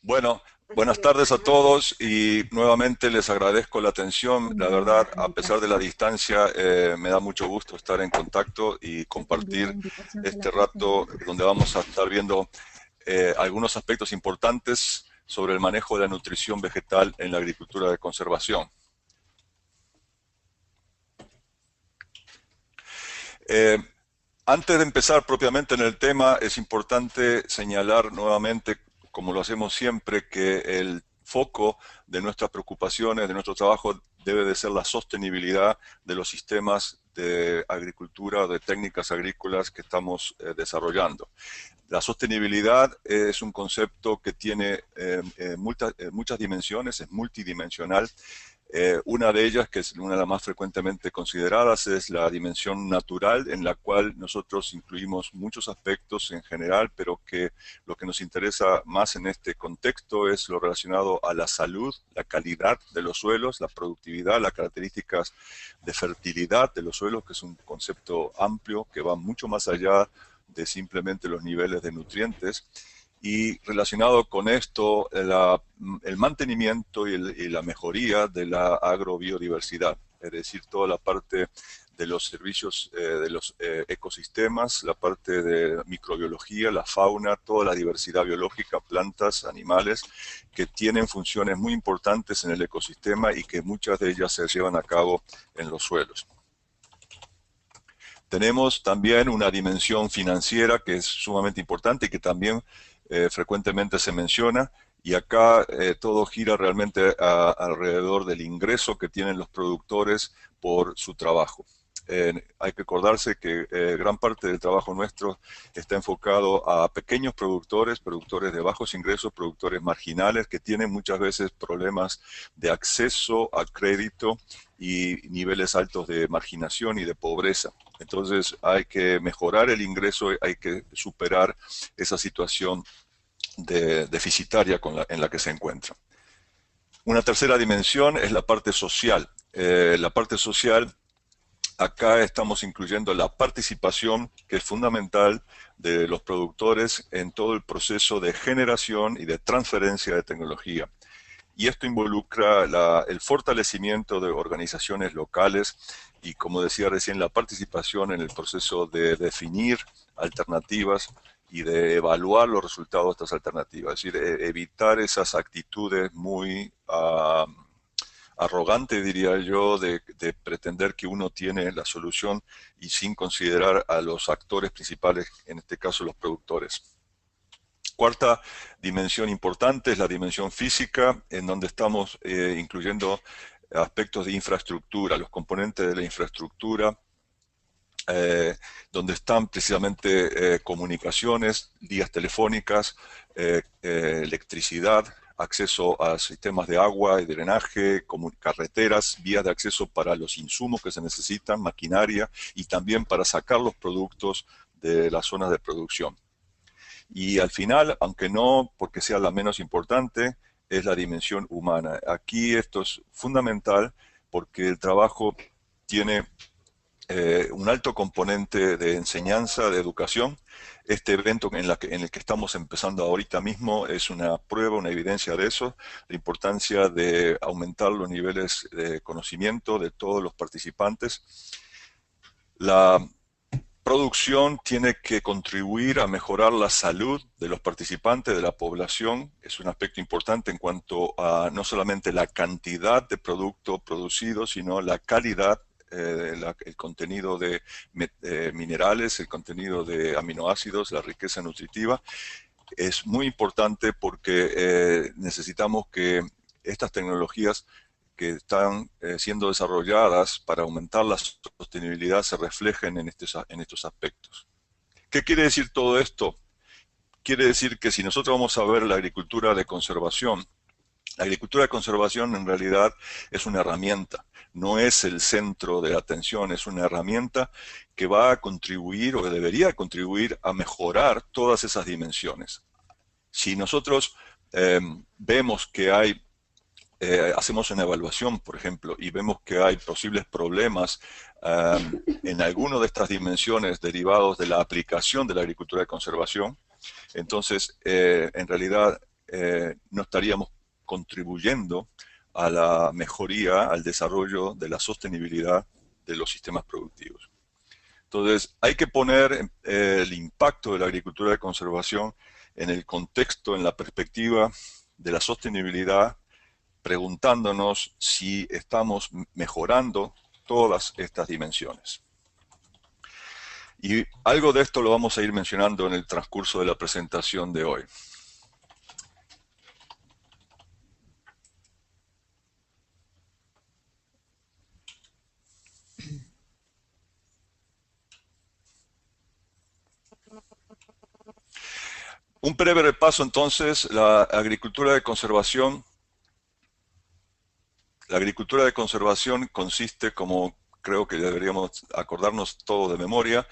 Bueno, buenas tardes a todos y nuevamente les agradezco la atención. La verdad, a pesar de la distancia, me da mucho gusto estar en contacto y compartir este rato donde vamos a estar viendo algunos aspectos importantes sobre el manejo de la nutrición vegetal en la agricultura de conservación. Eh, Antes de empezar propiamente en el tema, es importante señalar nuevamente, como lo hacemos siempre, que el foco de nuestras preocupaciones, de nuestro trabajo, debe de ser la sostenibilidad de los sistemas de agricultura, de técnicas agrícolas que estamos desarrollando. La sostenibilidad es un concepto que tiene muchas dimensiones, es multidimensional. Una de ellas, que es una de las más frecuentemente consideradas, es la dimensión natural, en la cual nosotros incluimos muchos aspectos en general, pero que lo que nos interesa más en este contexto es lo relacionado a la salud, la calidad de los suelos, la productividad, las características de fertilidad de los suelos, que es un concepto amplio que va mucho más allá de simplemente los niveles de nutrientes. Y relacionado con esto, el mantenimiento y la mejoría de la agrobiodiversidad, es decir, toda la parte de los servicios de los ecosistemas, la parte de microbiología, la fauna, toda la diversidad biológica, plantas, animales, que tienen funciones muy importantes en el ecosistema y que muchas de ellas se llevan a cabo en los suelos. Tenemos también una dimensión financiera que es sumamente importante y que también frecuentemente se menciona, y acá todo gira realmente alrededor del ingreso que tienen los productores por su trabajo. Hay que acordarse que gran parte del trabajo nuestro está enfocado a pequeños productores, productores de bajos ingresos, productores marginales que tienen muchas veces problemas de acceso al crédito y niveles altos de marginación y de pobreza. Entonces hay que mejorar el ingreso, hay que superar esa situación deficitaria en la que se encuentra. Una tercera dimensión es la parte social. La parte social, acá estamos incluyendo la participación, que es fundamental, de los productores en todo el proceso de generación y de transferencia de tecnología. Y esto involucra el fortalecimiento de organizaciones locales y, como decía recién, la participación en el proceso de definir alternativas y de evaluar los resultados de estas alternativas. Es decir, evitar esas actitudes muy arrogantes, diría yo, de pretender que uno tiene la solución y sin considerar a los actores principales, en este caso los productores. Cuarta dimensión importante es la dimensión física, en donde estamos incluyendo aspectos de infraestructura, los componentes de la infraestructura, donde están precisamente comunicaciones, vías telefónicas, electricidad, acceso a sistemas de agua y drenaje, carreteras, vías de acceso para los insumos que se necesitan, maquinaria, y también para sacar los productos de las zonas de producción. Y al final, aunque no porque sea la menos importante, es la dimensión humana. Aquí esto es fundamental porque el trabajo tiene un alto componente de enseñanza, de educación. Este evento en el que estamos empezando ahorita mismo es una prueba, una evidencia de eso, la importancia de aumentar los niveles de conocimiento de todos los participantes. La producción tiene que contribuir a mejorar la salud de los participantes, de la población. Es un aspecto importante en cuanto a no solamente la cantidad de producto producido, sino la calidad, el contenido de minerales, el contenido de aminoácidos, la riqueza nutritiva. Es muy importante porque necesitamos que estas tecnologías que están siendo desarrolladas para aumentar la sostenibilidad se reflejen en estos aspectos. ¿Qué quiere decir todo esto? Quiere decir que si nosotros vamos a ver la agricultura de conservación en realidad es una herramienta, no es el centro de atención, es una herramienta que va a contribuir o que debería contribuir a mejorar todas esas dimensiones. Si nosotros vemos que hay hacemos una evaluación, por ejemplo, y vemos que hay posibles problemas en alguna de estas dimensiones derivados de la aplicación de la agricultura de conservación, entonces, en realidad, no estaríamos contribuyendo a la mejoría, al desarrollo de la sostenibilidad de los sistemas productivos. Entonces, hay que poner el impacto de la agricultura de conservación en el contexto, en la perspectiva de la sostenibilidad, preguntándonos si estamos mejorando todas estas dimensiones. Y algo de esto lo vamos a ir mencionando en el transcurso de la presentación de hoy. Un breve repaso entonces, la agricultura de conservación. La agricultura de conservación consiste, como creo que deberíamos acordarnos todo de memoria,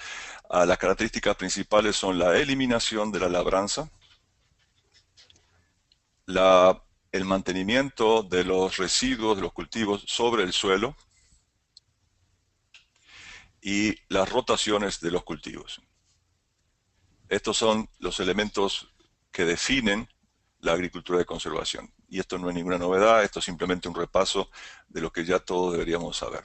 las características principales son la eliminación de la labranza, el mantenimiento de los residuos de los cultivos sobre el suelo y las rotaciones de los cultivos. Estos son los elementos que definen la agricultura de conservación. Y esto no es ninguna novedad, esto es simplemente un repaso de lo que ya todos deberíamos saber.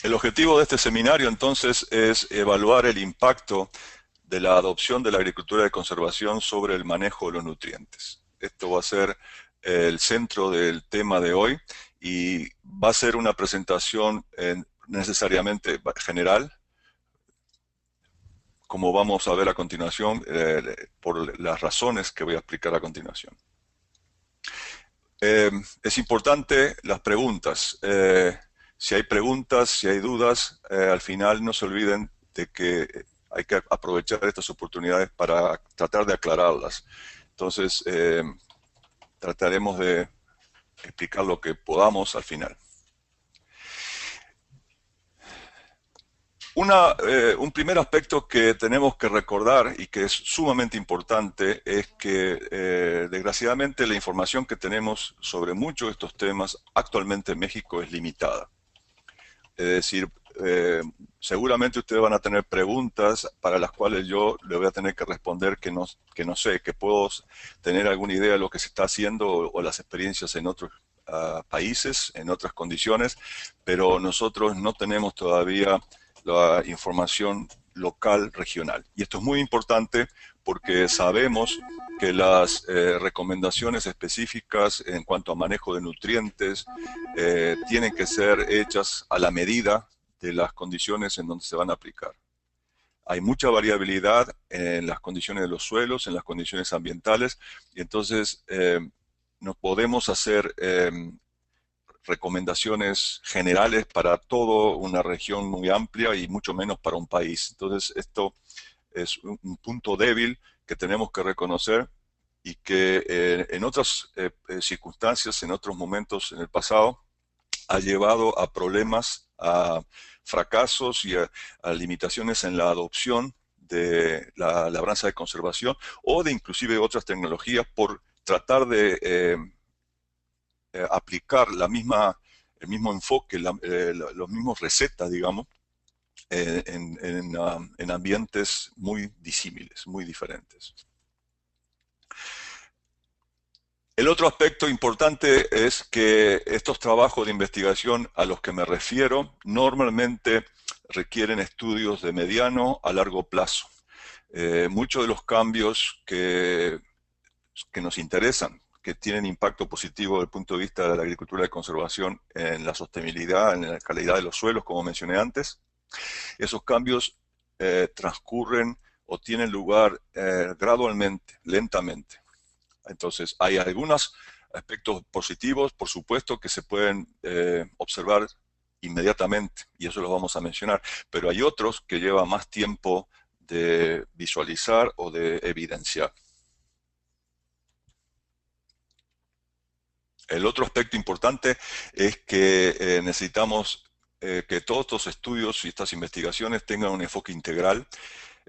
El objetivo de este seminario entonces es evaluar el impacto de la adopción de la agricultura de conservación sobre el manejo de los nutrientes. Esto va a ser el centro del tema de hoy y va a ser una presentación necesariamente general, como vamos a ver a continuación, por las razones que voy a explicar a continuación. Es importante las preguntas. Si hay preguntas, si hay dudas, al final no se olviden de que hay que aprovechar estas oportunidades para tratar de aclararlas. Entonces, trataremos de explicar lo que podamos al final. Un primer aspecto que tenemos que recordar y que es sumamente importante es que desgraciadamente la información que tenemos sobre muchos de estos temas actualmente en México es limitada. Es decir, seguramente ustedes van a tener preguntas para las cuales yo le voy a tener que responder que no sé, que puedo tener alguna idea de lo que se está haciendo o las experiencias en otros países, en otras condiciones, pero nosotros no tenemos todavía la información local, regional. Y esto es muy importante porque sabemos que las recomendaciones específicas en cuanto a manejo de nutrientes tienen que ser hechas a la medida de las condiciones en donde se van a aplicar. Hay mucha variabilidad en las condiciones de los suelos, en las condiciones ambientales, y entonces no podemos hacer recomendaciones generales para toda una región muy amplia y mucho menos para un país. Entonces esto es un punto débil que tenemos que reconocer y que en otras circunstancias, en otros momentos en el pasado, ha llevado a problemas, a fracasos y a limitaciones en la adopción de la labranza de conservación o de inclusive otras tecnologías por tratar de aplicar el mismo enfoque, los mismos recetas, digamos, en ambientes muy disímiles, muy diferentes. El otro aspecto importante es que estos trabajos de investigación a los que me refiero normalmente requieren estudios de mediano a largo plazo. Muchos de los cambios que nos interesan, que tienen impacto positivo desde el punto de vista de la agricultura de conservación en la sostenibilidad, en la calidad de los suelos, como mencioné antes, esos cambios transcurren o tienen lugar gradualmente, lentamente. Entonces, hay algunos aspectos positivos, por supuesto, que se pueden observar inmediatamente, y eso lo vamos a mencionar, pero hay otros que llevan más tiempo de visualizar o de evidenciar. El otro aspecto importante es que necesitamos que todos estos estudios y estas investigaciones tengan un enfoque integral,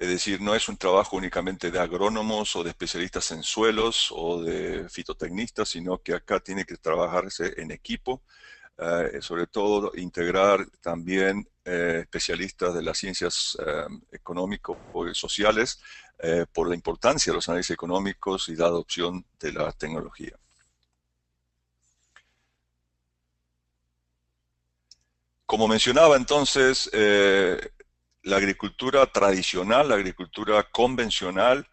Es decir, no es un trabajo únicamente de agrónomos o de especialistas en suelos o de fitotecnistas, sino que acá tiene que trabajarse en equipo, sobre todo integrar también especialistas de las ciencias económicas y sociales por la importancia de los análisis económicos y la adopción de la tecnología. Como mencionaba entonces, la agricultura tradicional, la agricultura convencional,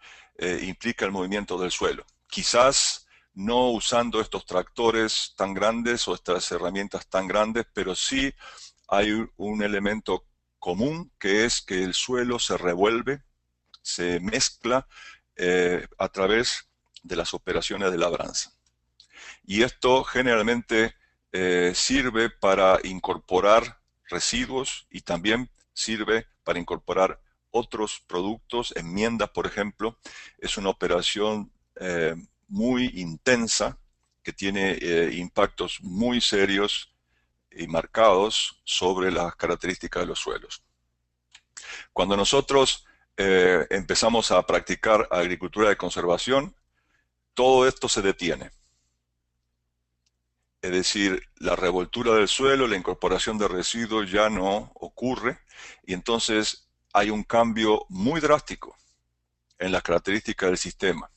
implica el movimiento del suelo. Quizás no usando estos tractores tan grandes o estas herramientas tan grandes, pero sí hay un elemento común, que es que el suelo se revuelve, se mezcla a través de las operaciones de labranza. Y esto generalmente sirve para incorporar residuos y también sirve para incorporar otros productos. Enmiendas, por ejemplo, es una operación muy intensa que tiene impactos muy serios y marcados sobre las características de los suelos. Cuando nosotros empezamos a practicar agricultura de conservación, todo esto se detiene. Es decir, la revoltura del suelo, la incorporación de residuos ya no ocurre y entonces hay un cambio muy drástico en las características del sistema.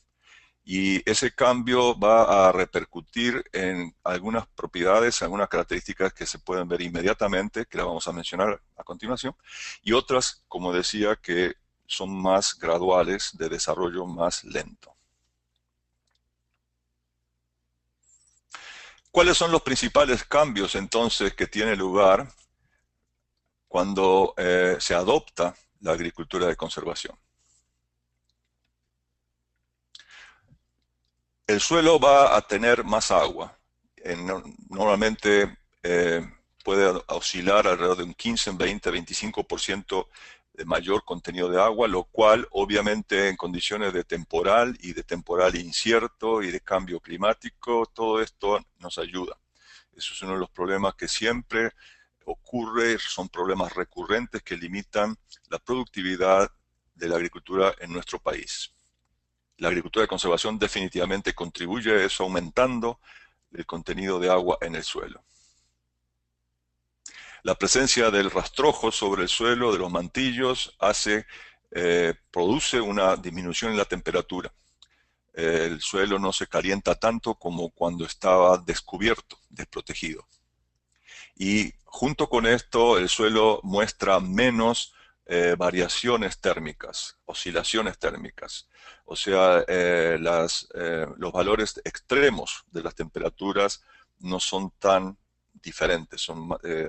Y ese cambio va a repercutir en algunas propiedades, algunas características que se pueden ver inmediatamente, que las vamos a mencionar a continuación, y otras, como decía, que son más graduales, de desarrollo más lento. ¿Cuáles son los principales cambios entonces que tiene lugar cuando se adopta la agricultura de conservación? El suelo va a tener más agua. Normalmente puede oscilar alrededor de un 15, 20, 25% de mayor contenido de agua, lo cual obviamente en condiciones de temporal y de temporal incierto y de cambio climático, todo esto nos ayuda. Eso es uno de los problemas que siempre ocurre, son problemas recurrentes que limitan la productividad de la agricultura en nuestro país. La agricultura de conservación definitivamente contribuye a eso, aumentando el contenido de agua en el suelo. La presencia del rastrojo sobre el suelo, de los mantillos, produce una disminución en la temperatura. El suelo no se calienta tanto como cuando estaba descubierto, desprotegido. Y junto con esto, el suelo muestra menos variaciones térmicas, oscilaciones térmicas. O sea, los valores extremos de las temperaturas no son tan diferentes,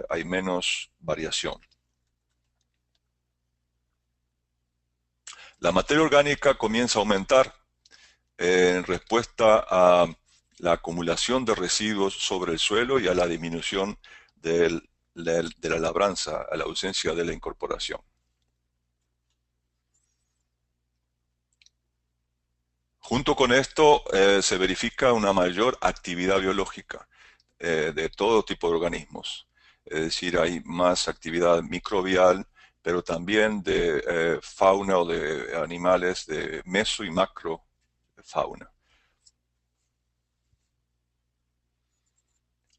hay menos variación. La materia orgánica comienza a aumentar en respuesta a la acumulación de residuos sobre el suelo y a la disminución de la labranza, a la ausencia de la incorporación. Junto con esto se verifica una mayor actividad biológica de todo tipo de organismos. Es decir, hay más actividad microbial, pero también de fauna o de animales de meso y macrofauna.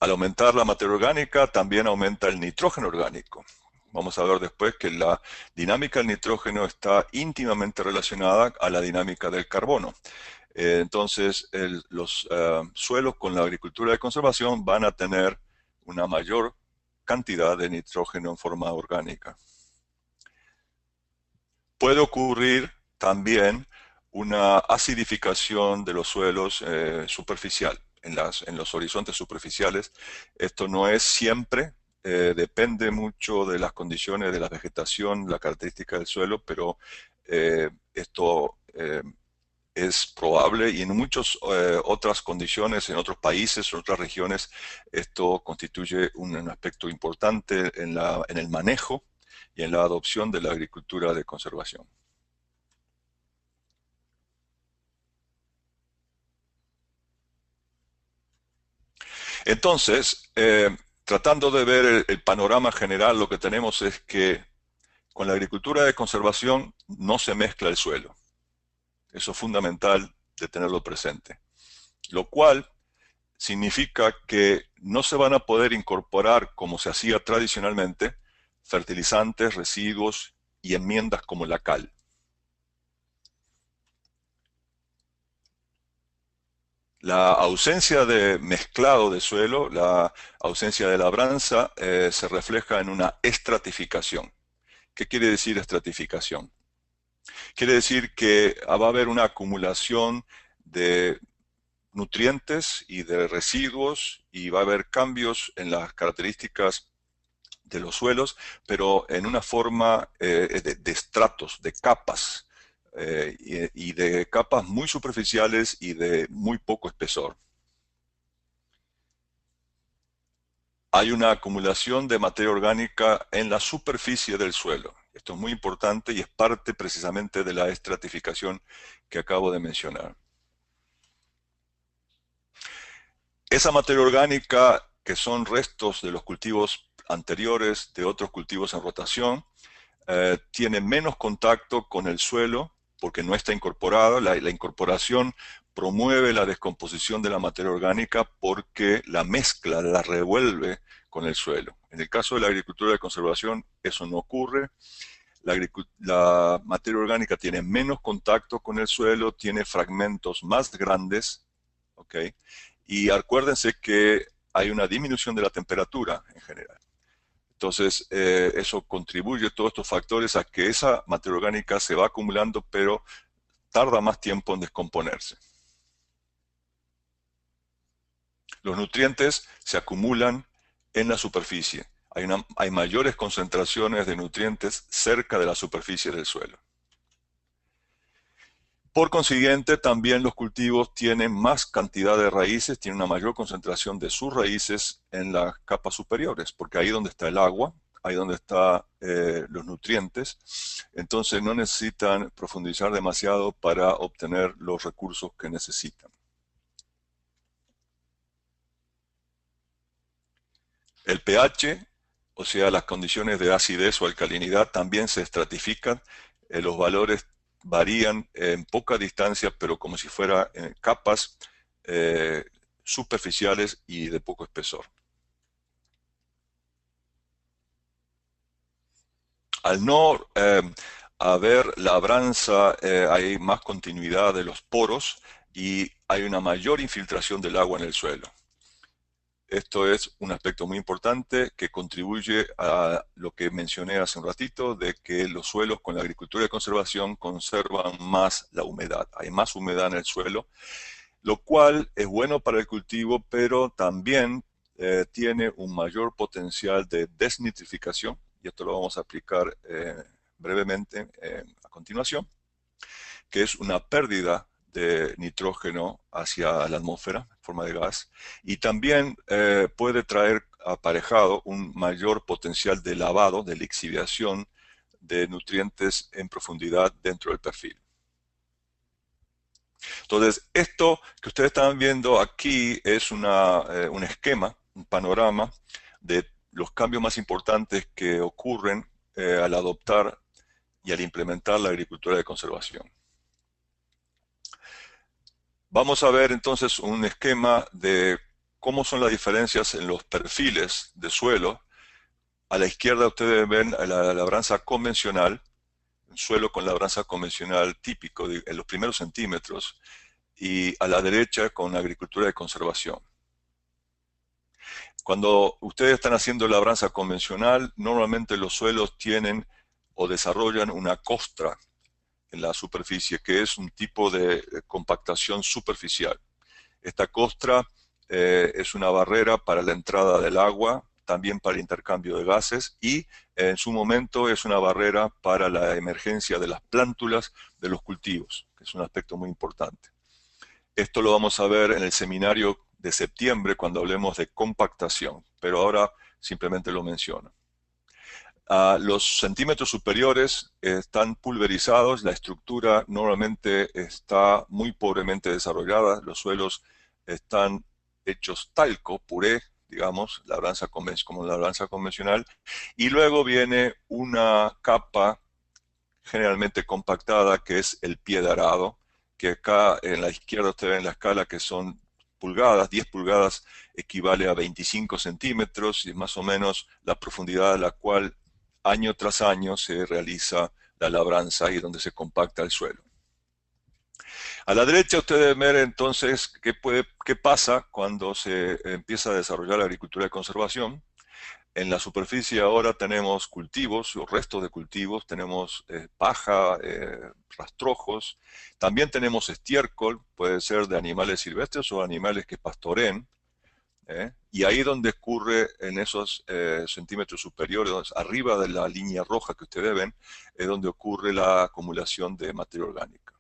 Al aumentar la materia orgánica, también aumenta el nitrógeno orgánico. Vamos a ver después que la dinámica del nitrógeno está íntimamente relacionada a la dinámica del carbono. Entonces, los suelos con la agricultura de conservación van a tener una mayor cantidad de nitrógeno en forma orgánica. Puede ocurrir también una acidificación de los suelos superficial, en los horizontes superficiales. Esto no es siempre, depende mucho de las condiciones de la vegetación, la característica del suelo, pero esto es probable y en muchas otras condiciones, en otros países, en otras regiones, esto constituye un aspecto importante en el manejo y en la adopción de la agricultura de conservación. Entonces, tratando de ver el panorama general, lo que tenemos es que Con la agricultura de conservación no se mezcla el suelo. Eso es fundamental de tenerlo presente. Lo cual significa que no se van a poder incorporar, como se hacía tradicionalmente, fertilizantes, residuos y enmiendas como la cal. La ausencia de mezclado de suelo, la ausencia de labranza, se refleja en una estratificación. ¿Qué quiere decir estratificación? Quiere decir que va a haber una acumulación de nutrientes y de residuos y va a haber cambios en las características de los suelos, pero en una forma de estratos, de capas, y de capas muy superficiales y de muy poco espesor. Hay una acumulación de materia orgánica en la superficie del suelo. Esto es muy importante y es parte precisamente de la estratificación que acabo de mencionar. Esa materia orgánica, que son restos de los cultivos anteriores, de otros cultivos en rotación, tiene menos contacto con el suelo porque no está incorporada. La incorporación promueve la descomposición de la materia orgánica porque la mezcla, la revuelve con el suelo. En el caso de la agricultura de conservación, eso no ocurre. La materia orgánica tiene menos contacto con el suelo, tiene fragmentos más grandes, ¿ok? Y acuérdense que hay una disminución de la temperatura en general. Entonces, eso contribuye, todos estos factores, a que esa materia orgánica se va acumulando, pero tarda más tiempo en descomponerse. Los nutrientes se acumulan en la superficie. Hay mayores concentraciones de nutrientes cerca de la superficie del suelo. Por consiguiente, también los cultivos tienen más cantidad de raíces, tienen una mayor concentración de sus raíces en las capas superiores, porque ahí donde está el agua, ahí donde están los nutrientes, entonces no necesitan profundizar demasiado para obtener los recursos que necesitan. El pH, o sea, las condiciones de acidez o alcalinidad, también se estratifican. Los valores varían en poca distancia, pero como si fueran capas superficiales y de poco espesor. Al no haber labranza, hay más continuidad de los poros y hay una mayor infiltración del agua en el suelo. Esto es un aspecto muy importante que contribuye a lo que mencioné hace un ratito, de que los suelos con la agricultura de conservación conservan más la humedad. Hay más humedad en el suelo, lo cual es bueno para el cultivo, pero también tiene un mayor potencial de desnitrificación, y esto lo vamos a aplicar brevemente a continuación, que es una pérdida de nitrógeno hacia la atmósfera en forma de gas, y también puede traer aparejado un mayor potencial de lavado, de lixiviación de nutrientes en profundidad dentro del perfil. Entonces, esto que ustedes están viendo aquí es un esquema, un panorama de los cambios más importantes que ocurren al adoptar y al implementar la agricultura de conservación. Vamos a ver entonces un esquema de cómo son las diferencias en los perfiles de suelo. A la izquierda ustedes ven la labranza convencional, un suelo con labranza convencional típico en los primeros centímetros, y a la derecha con agricultura de conservación. Cuando ustedes están haciendo labranza convencional, normalmente los suelos tienen o desarrollan una costra en la superficie, que es un tipo de compactación superficial. Esta costra es una barrera para la entrada del agua, también para el intercambio de gases, y en su momento es una barrera para la emergencia de las plántulas de los cultivos, que es un aspecto muy importante. Esto lo vamos a ver en el seminario de septiembre cuando hablemos de compactación, pero ahora simplemente lo menciono. Los centímetros superiores están pulverizados, la estructura normalmente está muy pobremente desarrollada, los suelos están hechos talco, puré, digamos, como la labranza convencional, y luego viene una capa generalmente compactada que es el pie de arado, que acá en la izquierda ustedes ven la escala que son pulgadas, 10 pulgadas equivale a 25 centímetros y es más o menos la profundidad a la cual año tras año se realiza la labranza y donde se compacta el suelo. A la derecha ustedes ven entonces qué pasa cuando se empieza a desarrollar la agricultura de conservación. En la superficie ahora tenemos cultivos o restos de cultivos, tenemos paja, rastrojos, también tenemos estiércol, puede ser de animales silvestres o animales que pastoreen, y ahí donde ocurre en esos centímetros superiores, arriba de la línea roja que ustedes ven, es donde ocurre la acumulación de materia orgánica.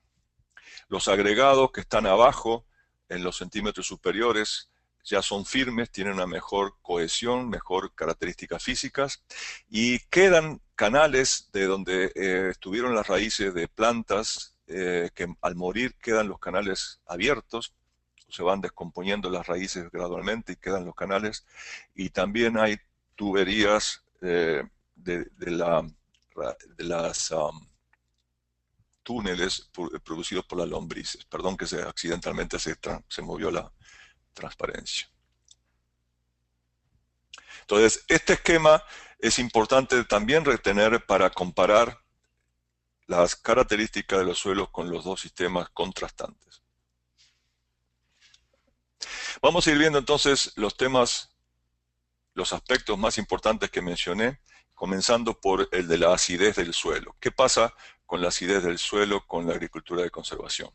Los agregados que están abajo, en los centímetros superiores, ya son firmes, tienen una mejor cohesión, mejor características físicas, y quedan canales de donde estuvieron las raíces de plantas, que al morir quedan los canales abiertos, se van descomponiendo las raíces gradualmente y quedan los canales, y también hay tuberías de las túneles producidos por las lombrices. Perdón que accidentalmente se movió la transparencia. Entonces, este esquema es importante también retener para comparar las características de los suelos con los dos sistemas contrastantes. Vamos a ir viendo entonces los temas, los aspectos más importantes que mencioné, comenzando por el de la acidez del suelo. ¿Qué pasa con la acidez del suelo con la agricultura de conservación?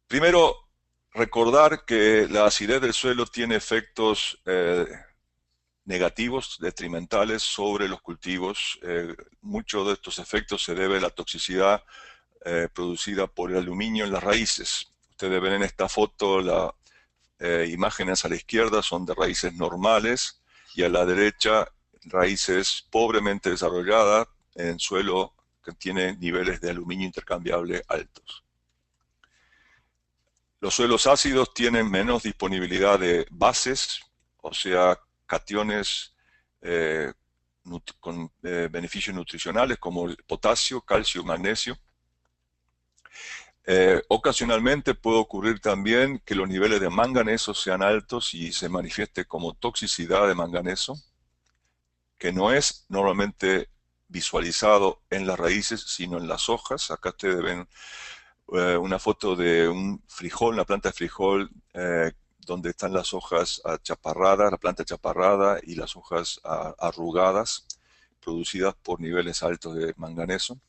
Primero, recordar que la acidez del suelo tiene efectos negativos, detrimentales sobre los cultivos. Muchos de estos efectos se debe a la toxicidad producida por el aluminio en las raíces. Ustedes ven en esta foto las imágenes a la izquierda son de raíces normales y a la derecha raíces pobremente desarrolladas en suelo que tiene niveles de aluminio intercambiable altos. Los suelos ácidos tienen menos disponibilidad de bases, o sea, cationes con beneficios nutricionales como el potasio, calcio, magnesio. Ocasionalmente puede ocurrir también que los niveles de manganeso sean altos y se manifieste como toxicidad de manganeso, que no es normalmente visualizado en las raíces, sino en las hojas. Acá ustedes ven una foto de un frijol, una planta de frijol, donde están las hojas achaparradas, la planta achaparrada y las hojas arrugadas, producidas por niveles altos de manganeso.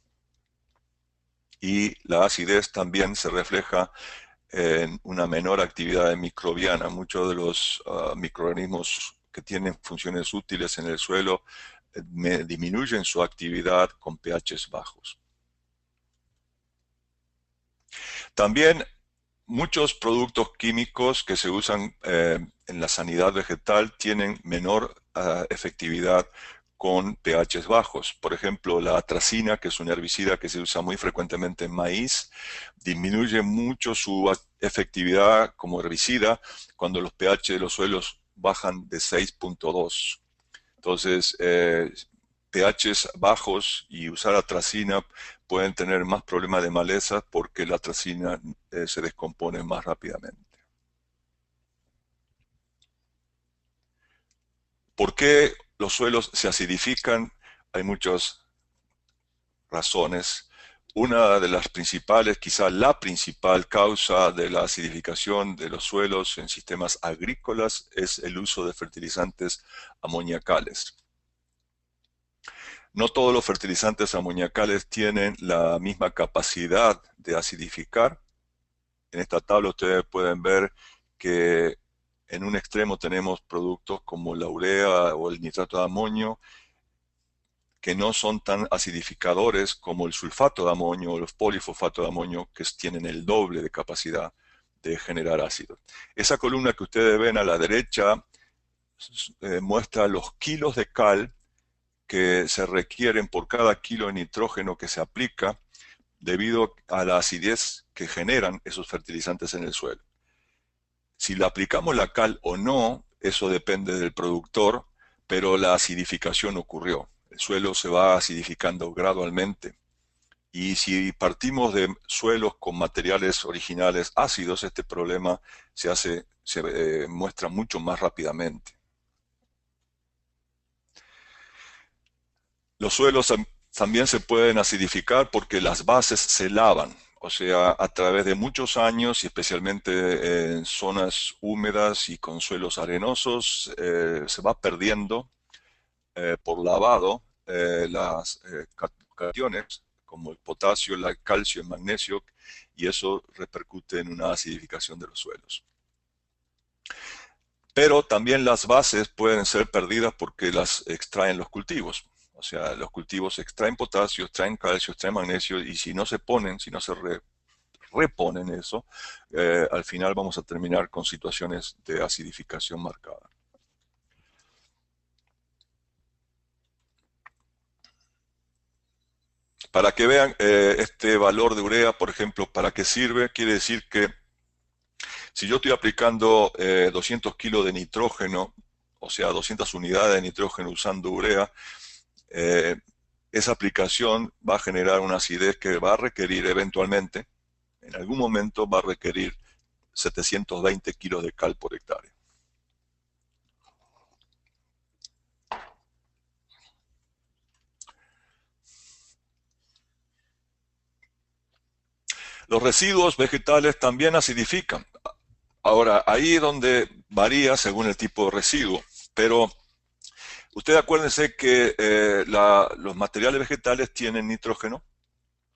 Y la acidez también se refleja en una menor actividad microbiana. Muchos de los microorganismos que tienen funciones útiles en el suelo disminuyen su actividad con pHs bajos. También muchos productos químicos que se usan en la sanidad vegetal tienen menor efectividad con pHs bajos. Por ejemplo, la atracina, que es un herbicida que se usa muy frecuentemente en maíz, disminuye mucho su efectividad como herbicida cuando los pH de los suelos bajan de 6.2. Entonces, pHs bajos y usar atracina pueden tener más problemas de maleza porque la atracina se descompone más rápidamente. ¿Por qué los suelos se acidifican? Hay muchas razones. Una de las principales, quizá la principal causa de la acidificación de los suelos en sistemas agrícolas es el uso de fertilizantes amoniacales. No todos los fertilizantes amoniacales tienen la misma capacidad de acidificar. En esta tabla ustedes pueden ver que en un extremo tenemos productos como la urea o el nitrato de amonio, que no son tan acidificadores como el sulfato de amonio o los polifosfatos de amonio, que tienen el doble de capacidad de generar ácido. Esa columna que ustedes ven a la derecha muestra los kilos de cal que se requieren por cada kilo de nitrógeno que se aplica debido a la acidez que generan esos fertilizantes en el suelo. Si le aplicamos la cal o no, eso depende del productor, pero la acidificación ocurrió. El suelo se va acidificando gradualmente. Y si partimos de suelos con materiales originales ácidos, este problema se muestra mucho más rápidamente. Los suelos también se pueden acidificar porque las bases se lavan, o sea, a través de muchos años y especialmente en zonas húmedas y con suelos arenosos, se va perdiendo por lavado las cationes como el potasio, el calcio, el magnesio, y eso repercute en una acidificación de los suelos. Pero también las bases pueden ser perdidas porque las extraen los cultivos. O sea, los cultivos extraen potasio, extraen calcio, extraen magnesio, y si no se ponen, si no se reponen eso, al final vamos a terminar con situaciones de acidificación marcada. Para que vean este valor de urea, por ejemplo, para qué sirve, quiere decir que si yo estoy aplicando 200 kilos de nitrógeno, o sea, 200 unidades de nitrógeno usando urea, eh, esa aplicación va a generar una acidez que va a requerir eventualmente, en algún momento va a requerir 720 kilos de cal por hectárea. Los residuos vegetales también acidifican. Ahora, ahí es donde varía según el tipo de residuo, pero ustedes acuérdense que los materiales vegetales tienen nitrógeno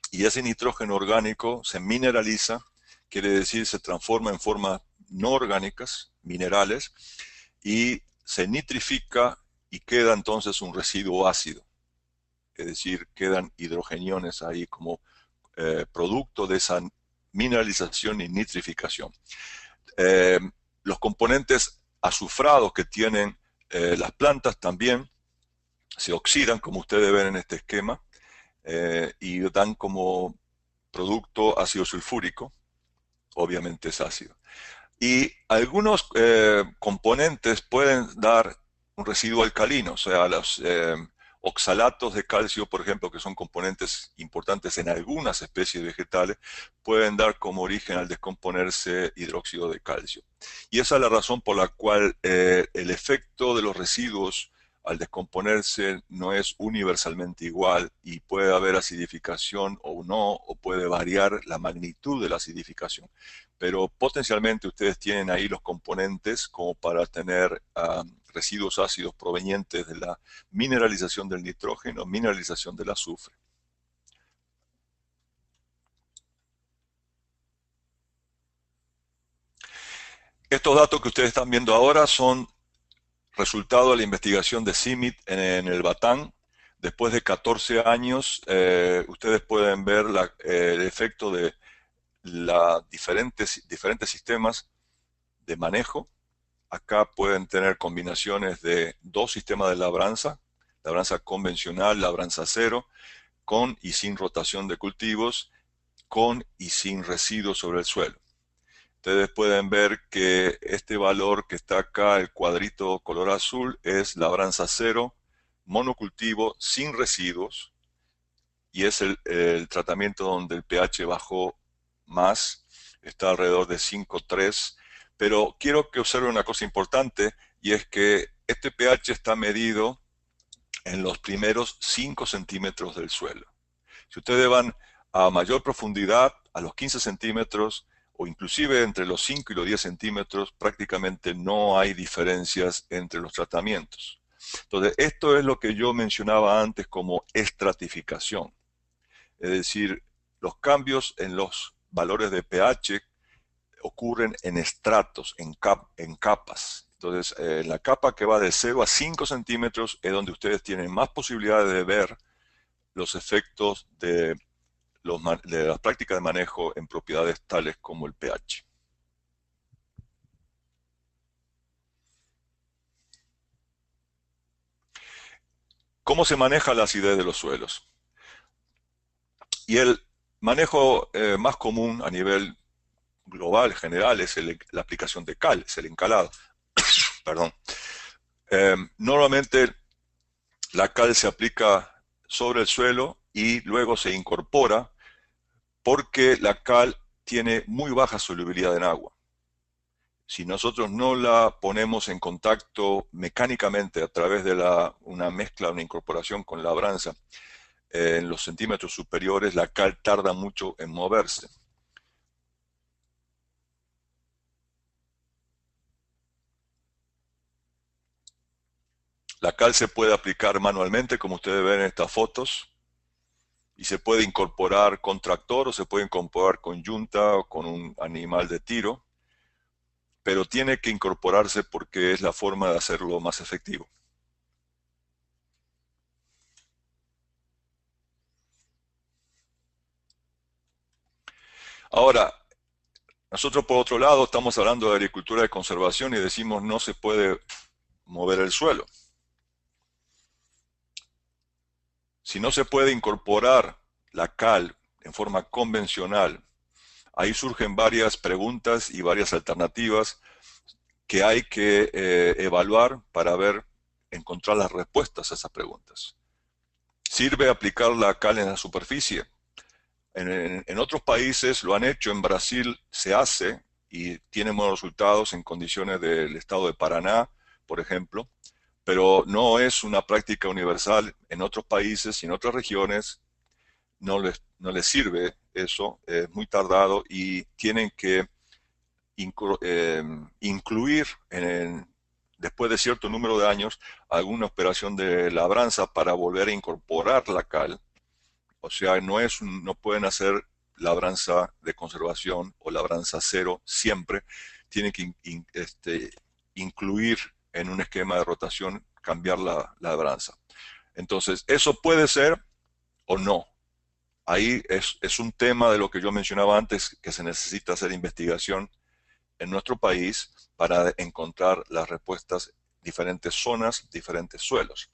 y ese nitrógeno orgánico se mineraliza, quiere decir se transforma en formas no orgánicas, minerales, y se nitrifica y queda entonces un residuo ácido, es decir, quedan hidrogeniones ahí como producto de esa mineralización y nitrificación. Eh, los componentes azufrados que tienen las plantas también se oxidan, como ustedes ven en este esquema, y dan como producto ácido sulfúrico, obviamente es ácido. Y algunos componentes pueden dar un residuo alcalino, o sea, los oxalatos de calcio, por ejemplo, que son componentes importantes en algunas especies vegetales, pueden dar como origen al descomponerse hidróxido de calcio. Y esa es la razón por la cual el efecto de los residuos al descomponerse no es universalmente igual y puede haber acidificación o no, o puede variar la magnitud de la acidificación. Pero potencialmente ustedes tienen ahí los componentes como para tener residuos ácidos provenientes de la mineralización del nitrógeno, mineralización del azufre. Estos datos que ustedes están viendo ahora son resultado de la investigación de CIMMYT en el Batán. Después de 14 años, ustedes pueden ver el efecto de diferentes sistemas de manejo. Acá pueden tener combinaciones de dos sistemas de labranza convencional, labranza cero, con y sin rotación de cultivos, con y sin residuos sobre el suelo. Ustedes pueden ver que este valor que está acá, el cuadrito color azul, es labranza cero, monocultivo, sin residuos, y es el tratamiento donde el pH bajó más, está alrededor de 5,3, pero quiero que observen una cosa importante, y es que este pH está medido en los primeros 5 centímetros del suelo. Si ustedes van a mayor profundidad, a los 15 centímetros, o inclusive entre los 5 y los 10 centímetros, prácticamente no hay diferencias entre los tratamientos. Entonces, esto es lo que yo mencionaba antes como estratificación. Es decir, los cambios en los valores de pH ocurren en estratos, en capas. Entonces, la capa que va de 0 a 5 centímetros es donde ustedes tienen más posibilidades de ver los efectos de las prácticas de manejo en propiedades tales como el pH. ¿Cómo se maneja la acidez de los suelos? Y el manejo más común a nivel global, general, es la aplicación de cal, es el encalado. Perdón. Normalmente la cal se aplica sobre el suelo y luego se incorpora porque la cal tiene muy baja solubilidad en agua. Si nosotros no la ponemos en contacto mecánicamente a través de una mezcla, una incorporación con labranza, en los centímetros superiores, la cal tarda mucho en moverse. La cal se puede aplicar manualmente, como ustedes ven en estas fotos, y se puede incorporar con tractor o se puede incorporar con yunta o con un animal de tiro, pero tiene que incorporarse porque es la forma de hacerlo más efectivo. Ahora, nosotros por otro lado estamos hablando de agricultura de conservación y decimos no se puede mover el suelo. Si no se puede incorporar la cal en forma convencional, ahí surgen varias preguntas y varias alternativas que hay que evaluar para encontrar las respuestas a esas preguntas. ¿Sirve aplicar la cal en la superficie? En otros países lo han hecho, en Brasil se hace y tiene buenos resultados en condiciones del estado de Paraná, por ejemplo, pero no es una práctica universal en otros países y en otras regiones. No les sirve eso, es muy tardado y tienen que incluir después de cierto número de años alguna operación de labranza para volver a incorporar la cal. O sea, no pueden hacer labranza de conservación o labranza cero siempre. Tienen que incluir en un esquema de rotación, cambiar la labranza. Entonces, eso puede ser o no. Ahí es un tema de lo que yo mencionaba antes, que se necesita hacer investigación en nuestro país para encontrar las respuestas, diferentes zonas, diferentes suelos.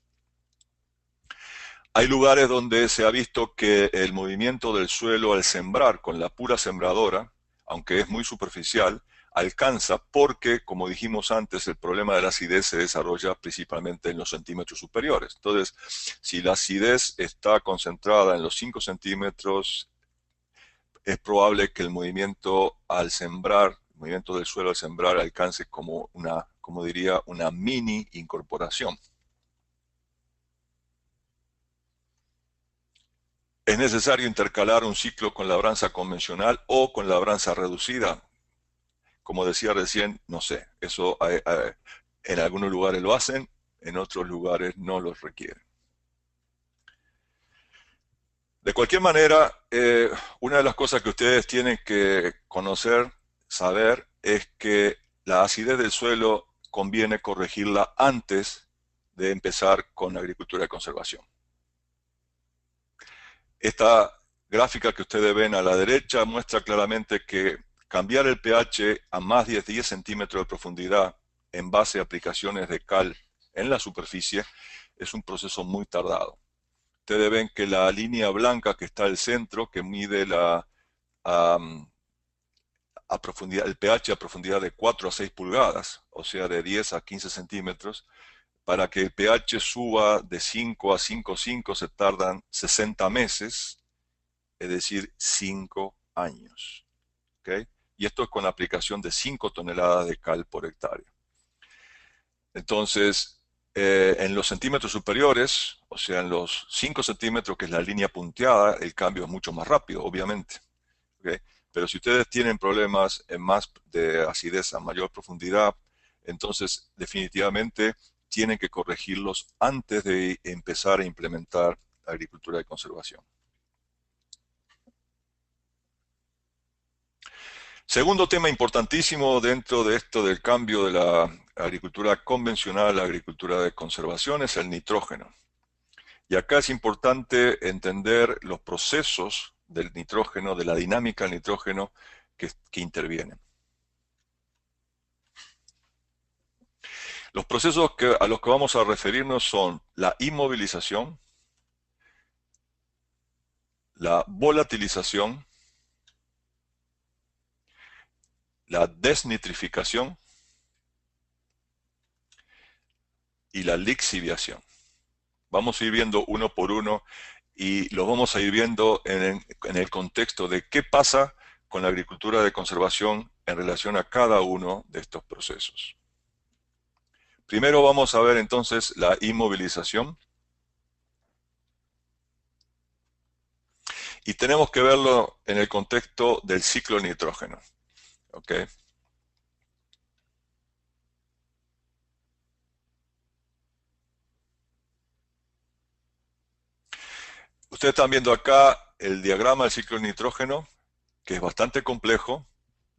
Hay lugares donde se ha visto que el movimiento del suelo al sembrar con la pura sembradora, aunque es muy superficial, alcanza porque, como dijimos antes, el problema de la acidez se desarrolla principalmente en los centímetros superiores. Entonces, si la acidez está concentrada en los 5 centímetros, es probable que el movimiento al sembrar, el movimiento del suelo al sembrar alcance como diría, una mini incorporación. Es necesario intercalar un ciclo con labranza convencional o con labranza reducida. Como decía recién, no sé, eso en algunos lugares lo hacen, en otros lugares no los requieren. De cualquier manera, una de las cosas que ustedes tienen que conocer, saber, es que la acidez del suelo conviene corregirla antes de empezar con la agricultura de conservación. Esta gráfica que ustedes ven a la derecha muestra claramente que cambiar el pH a más de 10 centímetros de profundidad en base a aplicaciones de cal en la superficie es un proceso muy tardado. Ustedes ven que la línea blanca que está al centro, que mide el pH a profundidad de 4 a 6 pulgadas, o sea, de 10 a 15 centímetros, para que el pH suba de 5 a 5,5 se tardan 60 meses, es decir, 5 años. ¿Okay? Y esto es con la aplicación de 5 toneladas de cal por hectárea. Entonces, en los centímetros superiores, o sea, en los 5 centímetros, que es la línea punteada, el cambio es mucho más rápido, obviamente. ¿Okay? Pero si ustedes tienen problemas más de acidez a mayor profundidad, entonces definitivamente tienen que corregirlos antes de empezar a implementar agricultura de conservación. Segundo tema importantísimo dentro de esto del cambio de la agricultura convencional a la agricultura de conservación es el nitrógeno. Y acá es importante entender los procesos del nitrógeno, de la dinámica del nitrógeno que intervienen. Los procesos a los que vamos a referirnos son la inmovilización, la volatilización, la desnitrificación y la lixiviación. Vamos a ir viendo uno por uno y los vamos a ir viendo en el contexto de qué pasa con la agricultura de conservación en relación a cada uno de estos procesos. Primero vamos a ver entonces la inmovilización y tenemos que verlo en el contexto del ciclo de nitrógeno. ¿Okay? Ustedes están viendo acá el diagrama del ciclo de nitrógeno, que es bastante complejo,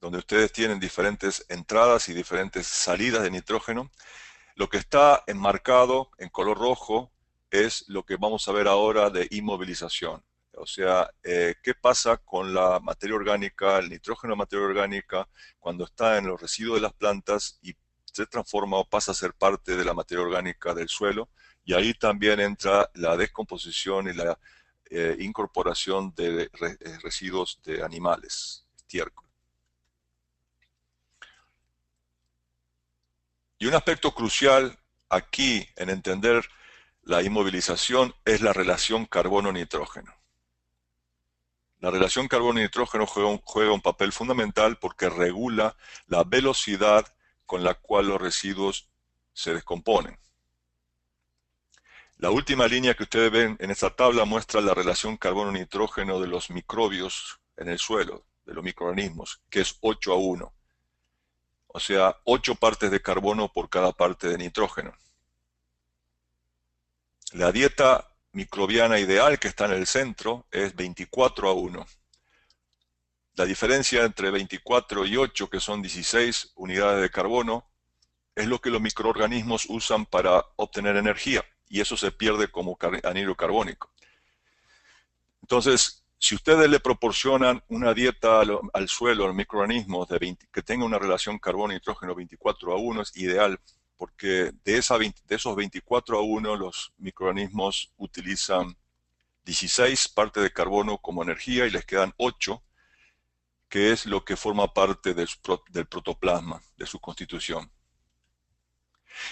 donde ustedes tienen diferentes entradas y diferentes salidas de nitrógeno. Lo que está enmarcado en color rojo es lo que vamos a ver ahora de inmovilización. O sea, qué pasa con la materia orgánica, el nitrógeno de materia orgánica, cuando está en los residuos de las plantas y se transforma o pasa a ser parte de la materia orgánica del suelo. Y ahí también entra la descomposición y la incorporación de residuos de animales, estiércol. Y un aspecto crucial aquí en entender la inmovilización es la relación carbono-nitrógeno. La relación carbono-nitrógeno juega un papel fundamental porque regula la velocidad con la cual los residuos se descomponen. La última línea que ustedes ven en esta tabla muestra la relación carbono-nitrógeno de los microbios en el suelo, de los microorganismos, que es 8:1. O sea, 8 partes de carbono por cada parte de nitrógeno. La dieta microbiana ideal que está en el centro es 24:1. La diferencia entre 24 y 8, que son 16 unidades de carbono, es lo que los microorganismos usan para obtener energía, y eso se pierde como anhidro carbónico. Entonces, si ustedes le proporcionan una dieta al suelo, a los microorganismos, que tenga una relación carbono-nitrógeno 24:1, es ideal, porque de esos 24:1 los microorganismos utilizan 16 partes de carbono como energía y les quedan 8, que es lo que forma parte del protoplasma, de su constitución.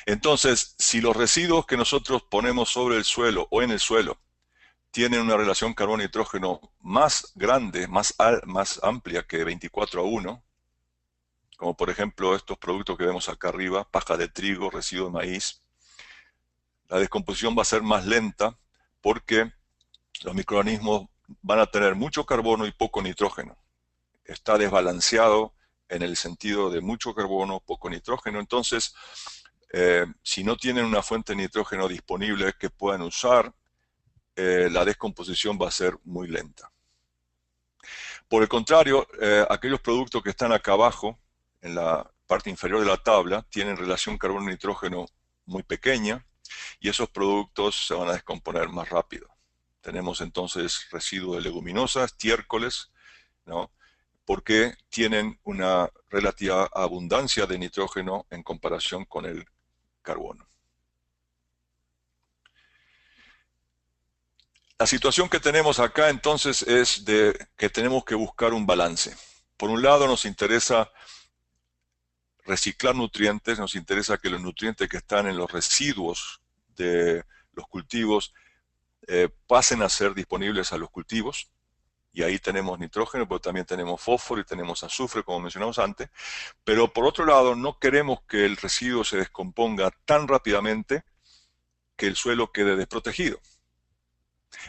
Entonces, si los residuos que nosotros ponemos sobre el suelo o en el suelo tienen una relación carbono-nitrógeno más grande, más amplia que 24:1, como por ejemplo estos productos que vemos acá arriba, paja de trigo, residuo de maíz, la descomposición va a ser más lenta porque los microorganismos van a tener mucho carbono y poco nitrógeno. Está desbalanceado en el sentido de mucho carbono, poco nitrógeno. Entonces, si no tienen una fuente de nitrógeno disponible que puedan usar, la descomposición va a ser muy lenta. Por el contrario, aquellos productos que están acá abajo, en la parte inferior de la tabla, tienen relación carbono-nitrógeno muy pequeña y esos productos se van a descomponer más rápido. Tenemos entonces residuos de leguminosas, estiércoles, ¿no? Porque tienen una relativa abundancia de nitrógeno en comparación con el carbono. La situación que tenemos acá entonces es de que tenemos que buscar un balance. Por un lado nos interesa reciclar nutrientes, nos interesa que los nutrientes que están en los residuos de los cultivos pasen a ser disponibles a los cultivos, y ahí tenemos nitrógeno, pero también tenemos fósforo y tenemos azufre, como mencionamos antes. Pero por otro lado, no queremos que el residuo se descomponga tan rápidamente que el suelo quede desprotegido.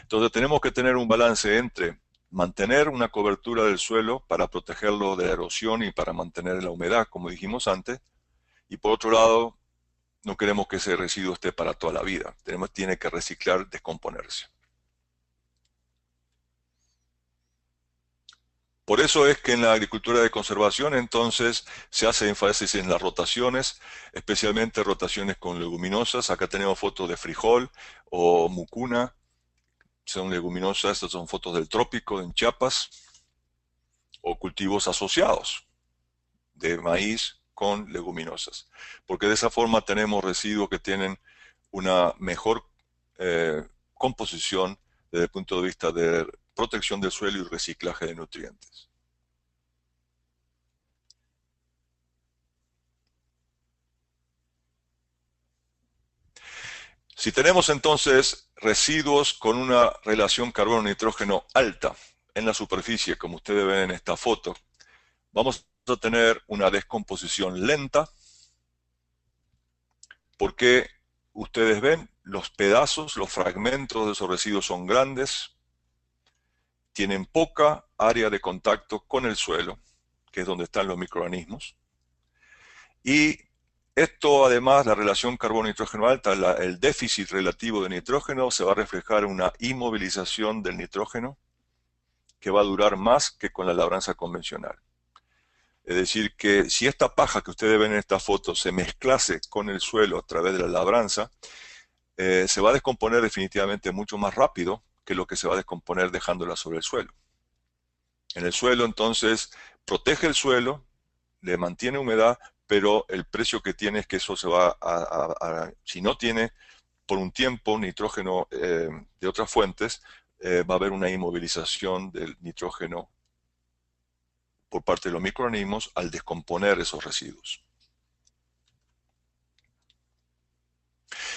Entonces tenemos que tener un balance entre mantener una cobertura del suelo para protegerlo de la erosión y para mantener la humedad, como dijimos antes, y por otro lado, no queremos que ese residuo esté para toda la vida. Tiene que reciclar, descomponerse. Por eso es que en la agricultura de conservación entonces se hace énfasis en las rotaciones, especialmente rotaciones con leguminosas. Acá tenemos fotos de frijol o mucuna, son leguminosas, estas son fotos del trópico en Chiapas, o cultivos asociados de maíz con leguminosas, porque de esa forma tenemos residuos que tienen una mejor composición desde el punto de vista de protección del suelo y reciclaje de nutrientes. Si tenemos entonces residuos con una relación carbono-nitrógeno alta en la superficie, como ustedes ven en esta foto, vamos a tener una descomposición lenta, porque ustedes ven los pedazos, los fragmentos de esos residuos son grandes, tienen poca área de contacto con el suelo, que es donde están los microorganismos, y esto, además, la relación carbono-nitrógeno alta, el déficit relativo de nitrógeno, se va a reflejar en una inmovilización del nitrógeno que va a durar más que con la labranza convencional. Es decir, que si esta paja que ustedes ven en esta foto se mezclase con el suelo a través de la labranza, se va a descomponer definitivamente mucho más rápido que lo que se va a descomponer dejándola sobre el suelo. En el suelo, entonces, protege el suelo, le mantiene humedad, pero el precio que tiene es que eso se va si no tiene por un tiempo nitrógeno de otras fuentes, va a haber una inmovilización del nitrógeno por parte de los microorganismos al descomponer esos residuos.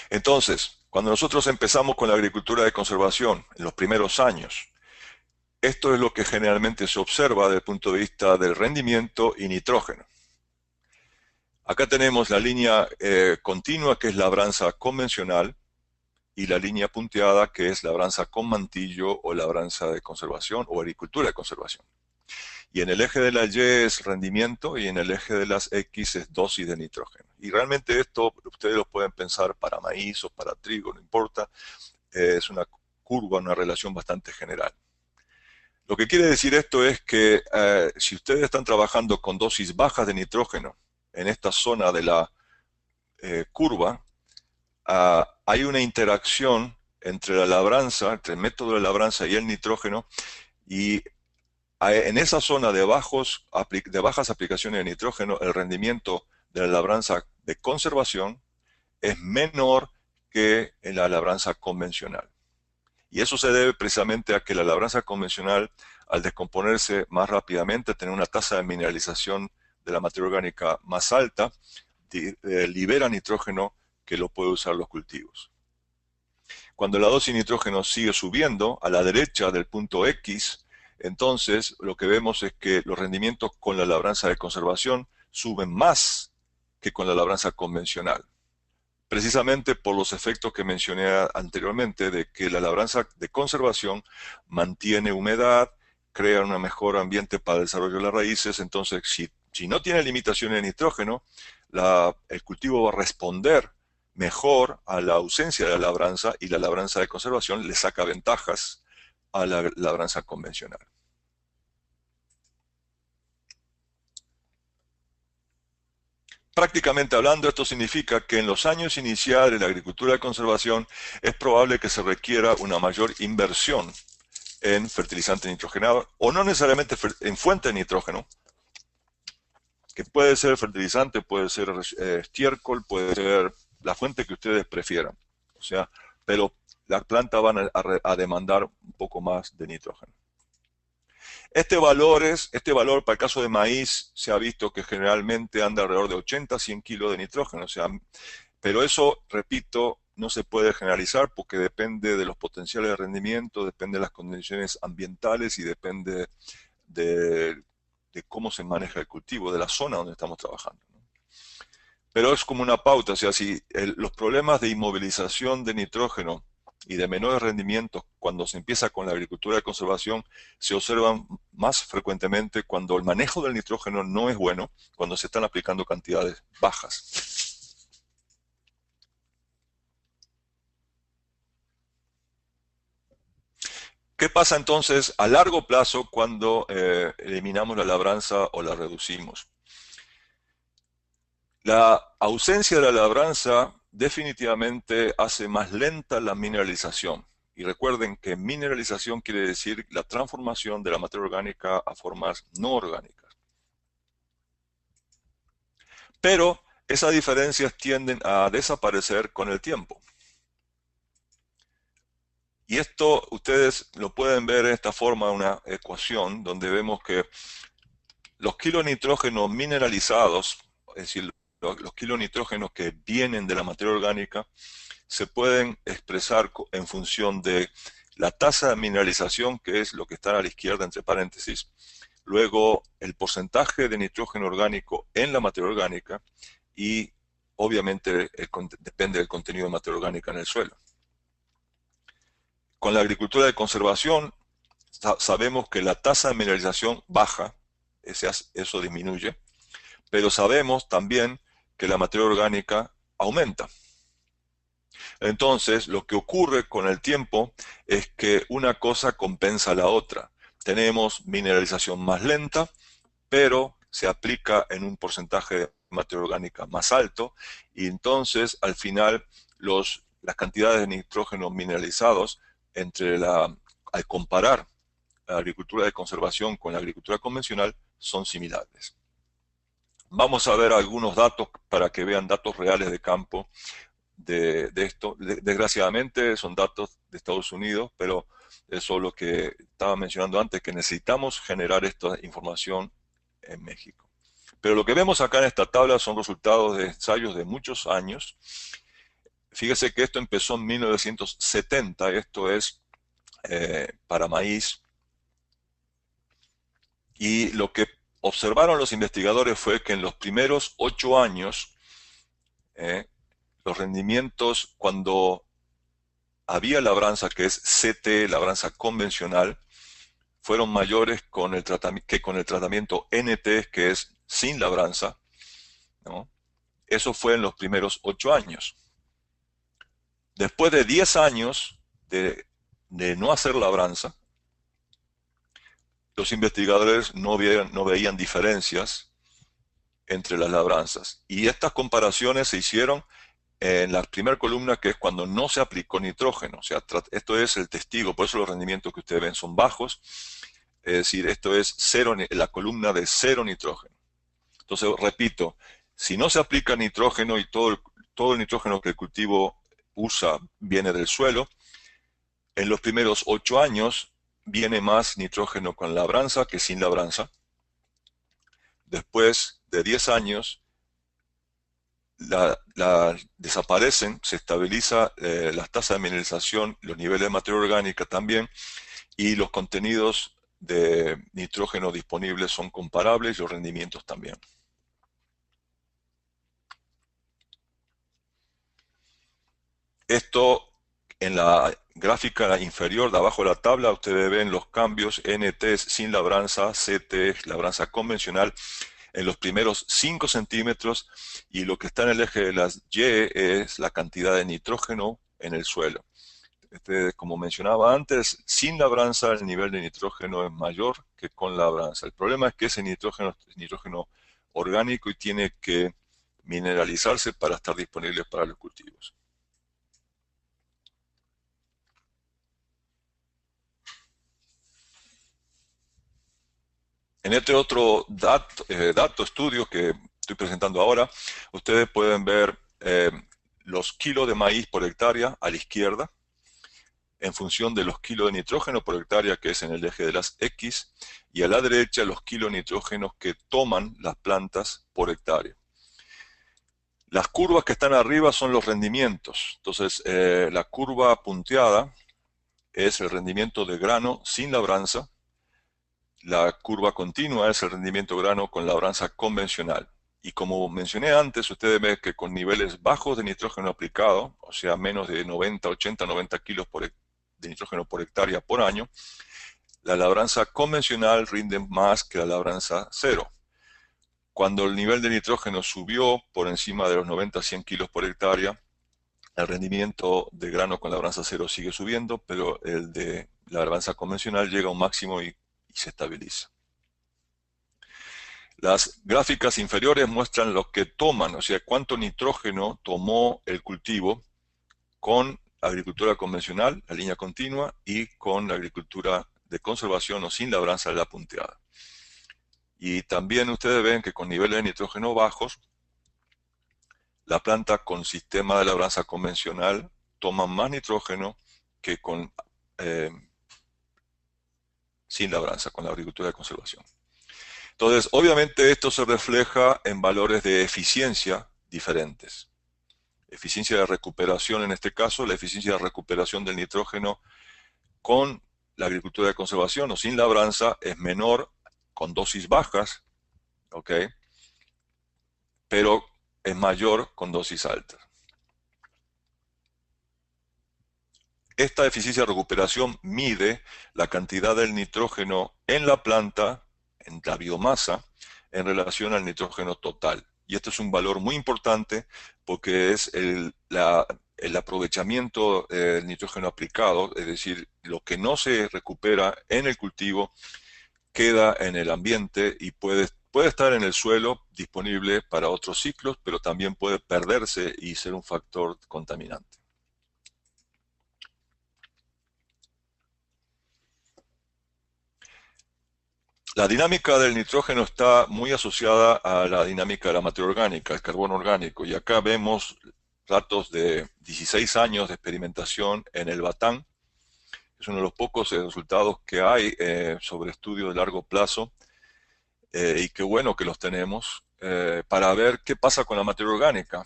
Entonces, cuando nosotros empezamos con la agricultura de conservación en los primeros años, esto es lo que generalmente se observa desde el punto de vista del rendimiento y nitrógeno. Acá tenemos la línea continua, que es labranza convencional, y la línea punteada, que es labranza con mantillo o labranza de conservación o agricultura de conservación. Y en el eje de la Y es rendimiento y en el eje de las X es dosis de nitrógeno. Y realmente esto ustedes lo pueden pensar para maíz o para trigo, no importa, es una curva, una relación bastante general. Lo que quiere decir esto es que si ustedes están trabajando con dosis bajas de nitrógeno en esta zona de la curva, hay una interacción entre la labranza, entre el método de labranza y el nitrógeno, y en esa zona de bajas aplicaciones de nitrógeno, el rendimiento de la labranza de conservación es menor que en la labranza convencional. Y eso se debe precisamente a que la labranza convencional, al descomponerse más rápidamente, tener una tasa de mineralización de la materia orgánica más alta, libera nitrógeno que lo pueden usar los cultivos. Cuando la dosis de nitrógeno sigue subiendo a la derecha del punto X, entonces lo que vemos es que los rendimientos con la labranza de conservación suben más que con la labranza convencional. Precisamente por los efectos que mencioné anteriormente, de que la labranza de conservación mantiene humedad, crea un mejor ambiente para el desarrollo de las raíces. Entonces, si no tiene limitaciones de nitrógeno, el cultivo va a responder mejor a la ausencia de la labranza, y la labranza de conservación le saca ventajas a la labranza convencional. Prácticamente hablando, esto significa que en los años iniciales de la agricultura de conservación es probable que se requiera una mayor inversión en fertilizante nitrogenado, o no necesariamente en fuente de nitrógeno, que puede ser fertilizante, puede ser estiércol, puede ser la fuente que ustedes prefieran. O sea, pero las plantas van a demandar un poco más de nitrógeno. Este valor para el caso de maíz se ha visto que generalmente anda alrededor de 80 a 100 kilos de nitrógeno, o sea, pero eso, repito, no se puede generalizar porque depende de los potenciales de rendimiento, depende de las condiciones ambientales y depende de cómo se maneja el cultivo, de la zona donde estamos trabajando. Pero es como una pauta, o sea, si los problemas de inmovilización de nitrógeno y de menores rendimientos cuando se empieza con la agricultura de conservación se observan más frecuentemente cuando el manejo del nitrógeno no es bueno, cuando se están aplicando cantidades bajas. ¿Qué pasa entonces a largo plazo cuando eliminamos la labranza o la reducimos? La ausencia de la labranza definitivamente hace más lenta la mineralización. Y recuerden que mineralización quiere decir la transformación de la materia orgánica a formas no orgánicas. Pero esas diferencias tienden a desaparecer con el tiempo. Y esto ustedes lo pueden ver en esta forma, una ecuación donde vemos que los kilonitrógenos mineralizados, es decir, los kilonitrógenos que vienen de la materia orgánica, se pueden expresar en función de la tasa de mineralización, que es lo que está a la izquierda entre paréntesis, luego el porcentaje de nitrógeno orgánico en la materia orgánica y obviamente depende del contenido de materia orgánica en el suelo. Con la agricultura de conservación sabemos que la tasa de mineralización baja, eso disminuye, pero sabemos también que la materia orgánica aumenta. Entonces, lo que ocurre con el tiempo es que una cosa compensa a la otra. Tenemos mineralización más lenta, pero se aplica en un porcentaje de materia orgánica más alto, y entonces al final las cantidades de nitrógeno mineralizados al comparar la agricultura de conservación con la agricultura convencional son similares. Vamos a ver algunos datos para que vean datos reales de campo de esto. Desgraciadamente son datos de Estados Unidos, pero eso es lo que estaba mencionando antes, que necesitamos generar esta información en México. Pero lo que vemos acá en esta tabla son resultados de ensayos de muchos años. Fíjese que esto empezó en 1970, esto es para maíz, y lo que observaron los investigadores fue que en los primeros 8 años, los rendimientos cuando había labranza, que es CT, labranza convencional, fueron mayores que con el tratamiento NT, que es sin labranza, ¿no? Eso fue en los primeros 8 años. Después de 10 años de no hacer labranza, los investigadores no veían diferencias entre las labranzas. Y estas comparaciones se hicieron en la primera columna, que es cuando no se aplicó nitrógeno. O sea, esto es el testigo, por eso los rendimientos que ustedes ven son bajos. Es decir, esto es la columna de cero nitrógeno. Entonces, repito, si no se aplica nitrógeno y todo el nitrógeno que el cultivo usa viene del suelo, en los primeros 8 años viene más nitrógeno con labranza que sin labranza. Después de 10 años, desaparecen, se estabiliza las tasas de mineralización, los niveles de materia orgánica también, y los contenidos de nitrógeno disponibles son comparables y los rendimientos también. Esto en la gráfica inferior de abajo de la tabla, ustedes ven los cambios NT sin labranza, CT, labranza convencional, en los primeros 5 centímetros, y lo que está en el eje de las Y es la cantidad de nitrógeno en el suelo. Como mencionaba antes, sin labranza el nivel de nitrógeno es mayor que con labranza. El problema es que ese nitrógeno es nitrógeno orgánico y tiene que mineralizarse para estar disponible para los cultivos. En este otro estudio que estoy presentando ahora, ustedes pueden ver los kilos de maíz por hectárea a la izquierda, en función de los kilos de nitrógeno por hectárea, que es en el eje de las X, y a la derecha los kilos de nitrógeno que toman las plantas por hectárea. Las curvas que están arriba son los rendimientos. Entonces, la curva punteada es el rendimiento de grano sin labranza. La curva continua es el rendimiento grano con labranza convencional. Y como mencioné antes, ustedes ven que con niveles bajos de nitrógeno aplicado, o sea, menos de 90, 80, 90 kilos de nitrógeno por hectárea por año, la labranza convencional rinde más que la labranza cero. Cuando el nivel de nitrógeno subió por encima de los 90 a 100 kilos por hectárea, el rendimiento de grano con labranza cero sigue subiendo, pero el de la labranza convencional llega a un máximo y se estabiliza. Las gráficas inferiores muestran lo que toman, o sea, cuánto nitrógeno tomó el cultivo con agricultura convencional, la línea continua, y con la agricultura de conservación o sin labranza, la punteada. Y también ustedes ven que con niveles de nitrógeno bajos, la planta con sistema de labranza convencional toma más nitrógeno que con sin labranza, con la agricultura de conservación. Entonces, obviamente esto se refleja en valores de eficiencia diferentes. eficiencia de recuperación en este caso, la eficiencia de recuperación del nitrógeno con la agricultura de conservación o sin labranza es menor con dosis bajas, ¿ok? Pero es mayor con dosis altas. Esta eficiencia de recuperación mide la cantidad del nitrógeno en la planta, en la biomasa, en relación al nitrógeno total. Y este es un valor muy importante porque es el aprovechamiento del nitrógeno aplicado, es decir, lo que no se recupera en el cultivo queda en el ambiente y puede estar en el suelo disponible para otros ciclos, pero también puede perderse y ser un factor contaminante. La dinámica del nitrógeno está muy asociada a la dinámica de la materia orgánica, el carbono orgánico, y acá vemos datos de 16 años de experimentación en el batán. Es uno de los pocos resultados que hay sobre estudios de largo plazo, y qué bueno que los tenemos, para ver qué pasa con la materia orgánica.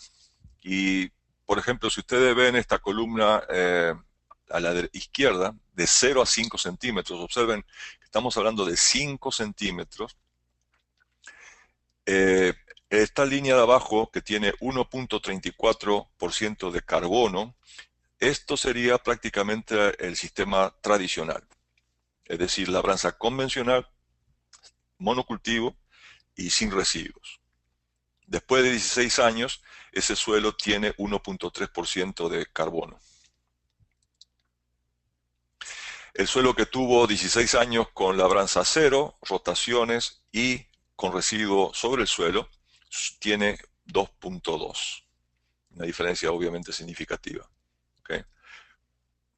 Y, por ejemplo, si ustedes ven esta columna a la izquierda, de 0 a 5 centímetros, observen que estamos hablando de 5 centímetros. Esta línea de abajo, que tiene 1.34% de carbono, esto sería prácticamente el sistema tradicional, es decir, labranza convencional, monocultivo y sin residuos. Después de 16 años, ese suelo tiene 1.3% de carbono. El suelo que tuvo 16 años con labranza cero, rotaciones y con residuo sobre el suelo, tiene 2.2. Una diferencia obviamente significativa. ¿Okay?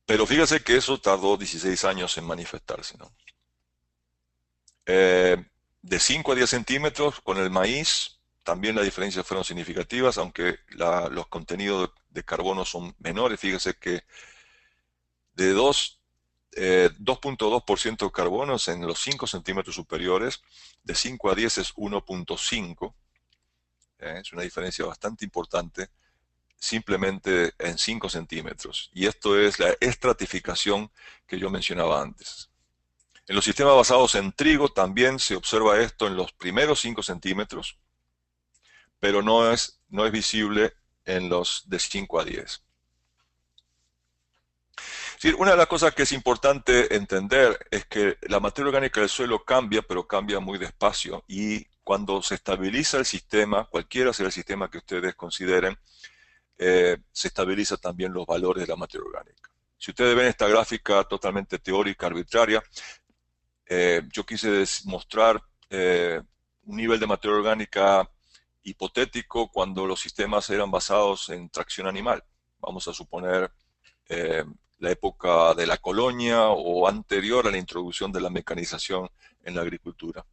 Pero fíjese que eso tardó 16 años en manifestarse, ¿no? De 5 a 10 centímetros con el maíz, también las diferencias fueron significativas, aunque los contenidos de carbono son menores. Fíjese que de 2.2% de carbono en los 5 centímetros superiores, de 5 a 10 es 1.5. Es una diferencia bastante importante, simplemente en 5 centímetros. Y esto es la estratificación que yo mencionaba antes. En los sistemas basados en trigo también se observa esto en los primeros 5 centímetros, pero no es visible en los de 5 a 10. Sí, una de las cosas que es importante entender es que la materia orgánica del suelo cambia, pero cambia muy despacio. Y cuando se estabiliza el sistema, cualquiera sea el sistema que ustedes consideren, se estabiliza también los valores de la materia orgánica. Si ustedes ven esta gráfica totalmente teórica, arbitraria, yo quise mostrar un nivel de materia orgánica hipotético cuando los sistemas eran basados en tracción animal. Vamos a suponer la época de la colonia o anterior a la introducción de la mecanización en la agricultura.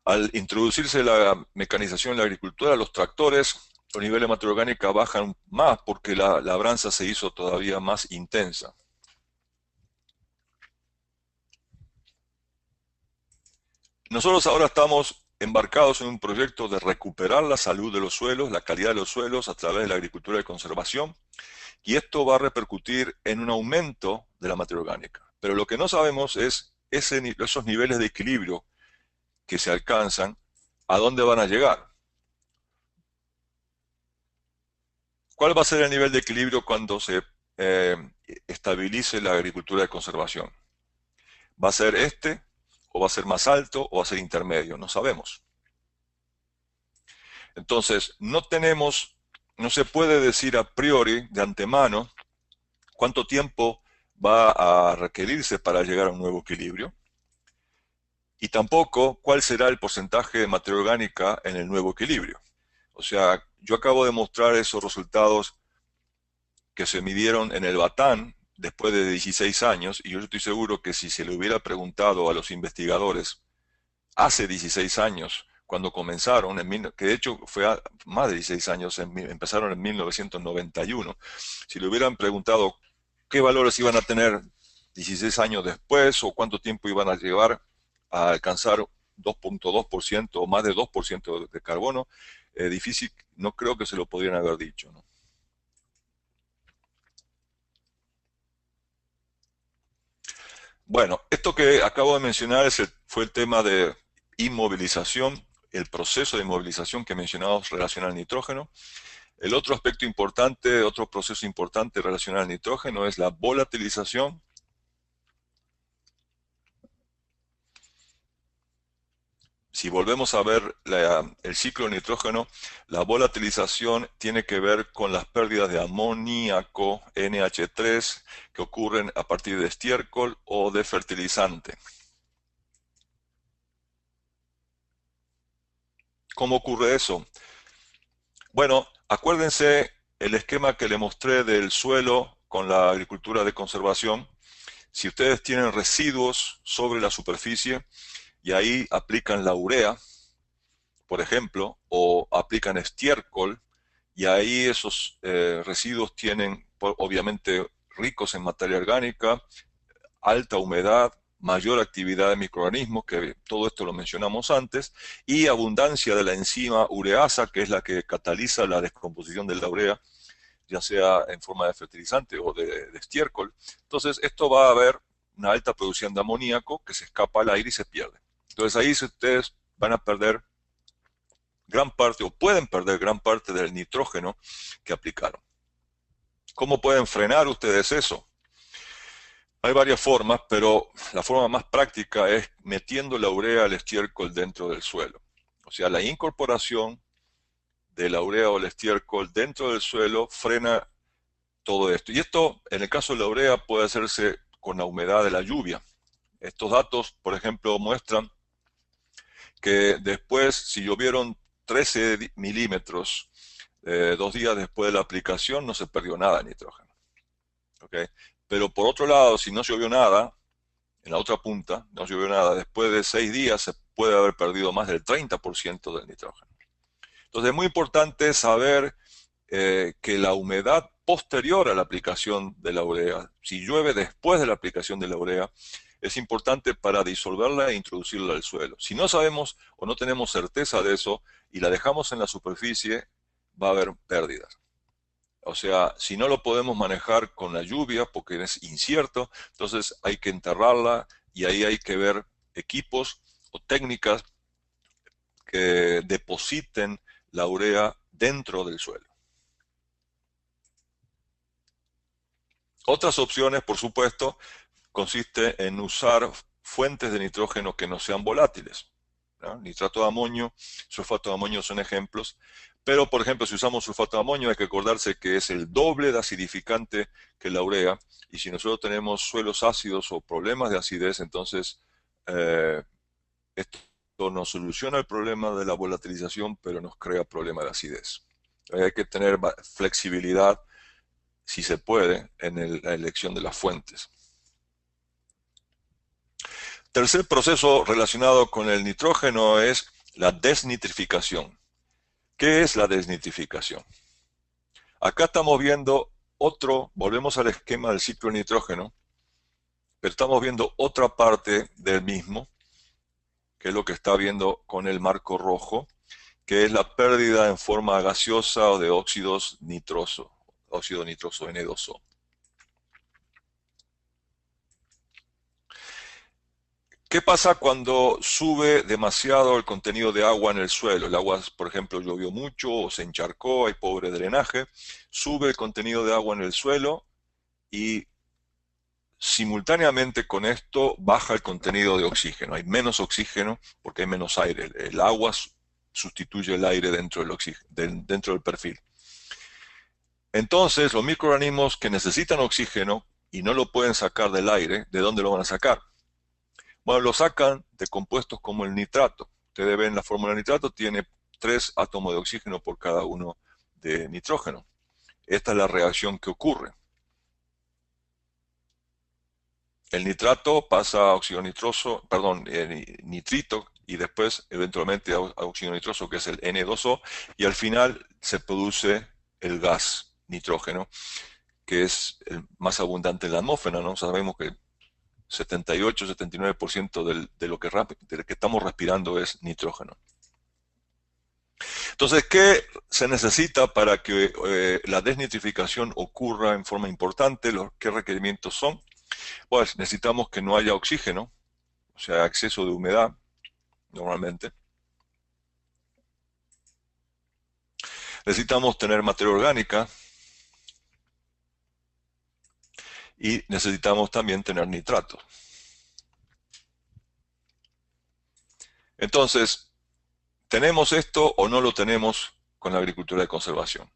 Al introducirse la mecanización en la agricultura, los tractores, los niveles de materia orgánica bajan más porque la labranza se hizo todavía más intensa. Nosotros ahora estamos embarcados en un proyecto de recuperar la salud de los suelos, la calidad de los suelos a través de la agricultura de conservación, y esto va a repercutir en un aumento de la materia orgánica. Pero lo que no sabemos es esos niveles de equilibrio que se alcanzan, ¿a dónde van a llegar? ¿Cuál va a ser el nivel de equilibrio cuando se estabilice la agricultura de conservación? ¿Va a ser este, o va a ser más alto, o va a ser intermedio? No sabemos. Entonces, no se puede decir a priori, de antemano, cuánto tiempo va a requerirse para llegar a un nuevo equilibrio, y tampoco cuál será el porcentaje de materia orgánica en el nuevo equilibrio. O sea, yo acabo de mostrar esos resultados que se midieron en el Batán después de 16 años, y yo estoy seguro que si se le hubiera preguntado a los investigadores hace 16 años, cuando comenzaron, que de hecho fue más de 16 años, empezaron en 1991, si le hubieran preguntado qué valores iban a tener 16 años después o cuánto tiempo iban a llevar a alcanzar 2.2% o más de 2% de carbono, difícil, no creo que se lo podrían haber dicho, ¿no? Bueno, esto que acabo de mencionar fue el tema de inmovilización, el proceso de inmovilización que mencionamos relacionado al nitrógeno. El otro aspecto importante, otro proceso importante relacionado al nitrógeno es la volatilización. Si volvemos a ver el ciclo de nitrógeno, la volatilización tiene que ver con las pérdidas de amoníaco, NH3, que ocurren a partir de estiércol o de fertilizante. ¿Cómo ocurre eso? Bueno, acuérdense el esquema que le mostré del suelo con la agricultura de conservación. Si ustedes tienen residuos sobre la superficie y ahí aplican la urea, por ejemplo, o aplican estiércol, y ahí esos residuos tienen, obviamente, ricos en materia orgánica, alta humedad, mayor actividad de microorganismos, que todo esto lo mencionamos antes, y abundancia de la enzima ureasa, que es la que cataliza la descomposición de la urea, ya sea en forma de fertilizante o de estiércol. Entonces, esto va a haber una alta producción de amoníaco que se escapa al aire y se pierde. Entonces, ahí ustedes van a perder gran parte, o pueden perder gran parte del nitrógeno que aplicaron. ¿Cómo pueden frenar ustedes eso? Hay varias formas, pero la forma más práctica es metiendo la urea al estiércol dentro del suelo. O sea, la incorporación de la urea o el estiércol dentro del suelo frena todo esto. Y esto, en el caso de la urea, puede hacerse con la humedad de la lluvia. Estos datos, por ejemplo, muestran que después, si llovieron 13 milímetros 2 días después de la aplicación, no se perdió nada de nitrógeno. ¿Okay? Pero por otro lado, si no llovió nada, en la otra punta, no llovió nada, después de 6 días se puede haber perdido más del 30% del nitrógeno. Entonces es muy importante saber que la humedad posterior a la aplicación de la urea, si llueve después de la aplicación de la urea, es importante para disolverla e introducirla al suelo. Si no sabemos o no tenemos certeza de eso y la dejamos en la superficie, va a haber pérdidas. O sea, si no lo podemos manejar con la lluvia porque es incierto, entonces hay que enterrarla y ahí hay que ver equipos o técnicas que depositen la urea dentro del suelo. Otras opciones, por supuesto, consiste en usar fuentes de nitrógeno que no sean volátiles, ¿no? Nitrato de amonio, sulfato de amonio son ejemplos, pero por ejemplo si usamos sulfato de amonio hay que acordarse que es el doble de acidificante que la urea, y si nosotros tenemos suelos ácidos o problemas de acidez, entonces esto nos soluciona el problema de la volatilización, pero nos crea problemas de acidez. Hay que tener flexibilidad, si se puede, en la elección de las fuentes. Tercer proceso relacionado con el nitrógeno es la desnitrificación. ¿Qué es la desnitrificación? Acá estamos viendo volvemos al esquema del ciclo de nitrógeno, pero estamos viendo otra parte del mismo, que es lo que está viendo con el marco rojo, que es la pérdida en forma gaseosa o de óxidos nitroso, óxido nitroso N2O. ¿Qué pasa cuando sube demasiado el contenido de agua en el suelo? El agua, por ejemplo, llovió mucho o se encharcó, hay pobre drenaje, sube el contenido de agua en el suelo y simultáneamente con esto baja el contenido de oxígeno. Hay menos oxígeno porque hay menos aire. El agua sustituye el aire dentro del perfil. Entonces, los microorganismos que necesitan oxígeno y no lo pueden sacar del aire, ¿de dónde lo van a sacar? Bueno, lo sacan de compuestos como el nitrato. Ustedes ven la fórmula de nitrato, tiene 3 átomos de oxígeno por cada uno de nitrógeno. Esta es la reacción que ocurre. El nitrato pasa a óxido nitroso, perdón, nitrito, y después eventualmente a óxido nitroso, que es el N2O, y al final se produce el gas nitrógeno, que es el más abundante en la atmósfera, ¿no? Sabemos que 78-79% de lo que estamos respirando es nitrógeno. Entonces, ¿qué se necesita para que la desnitrificación ocurra en forma importante? ¿Qué requerimientos son? Pues necesitamos que no haya oxígeno, o sea, exceso de humedad, normalmente. Necesitamos tener materia orgánica y necesitamos también tener nitratos. Entonces, ¿tenemos esto o no lo tenemos con la agricultura de conservación?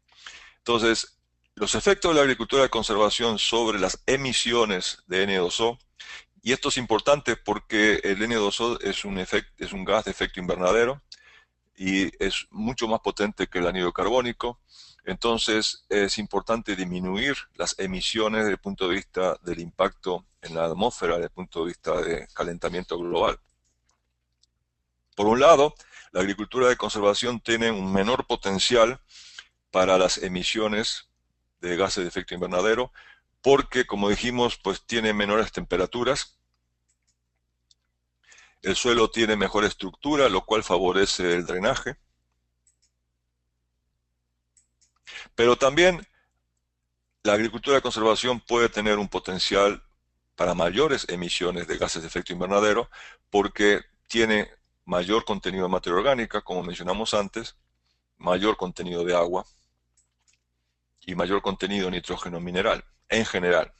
Entonces, los efectos de la agricultura de conservación sobre las emisiones de N2O, y esto es importante porque el N2O es un gas de efecto invernadero y es mucho más potente que el anhídrido carbónico. Entonces es importante disminuir las emisiones desde el punto de vista del impacto en la atmósfera, desde el punto de vista de calentamiento global. Por un lado, la agricultura de conservación tiene un menor potencial para las emisiones de gases de efecto invernadero, porque, como dijimos, pues tiene menores temperaturas, el suelo tiene mejor estructura, lo cual favorece el drenaje, pero también la agricultura de conservación puede tener un potencial para mayores emisiones de gases de efecto invernadero, porque tiene mayor contenido de materia orgánica, como mencionamos antes, mayor contenido de agua y mayor contenido de nitrógeno mineral, en general.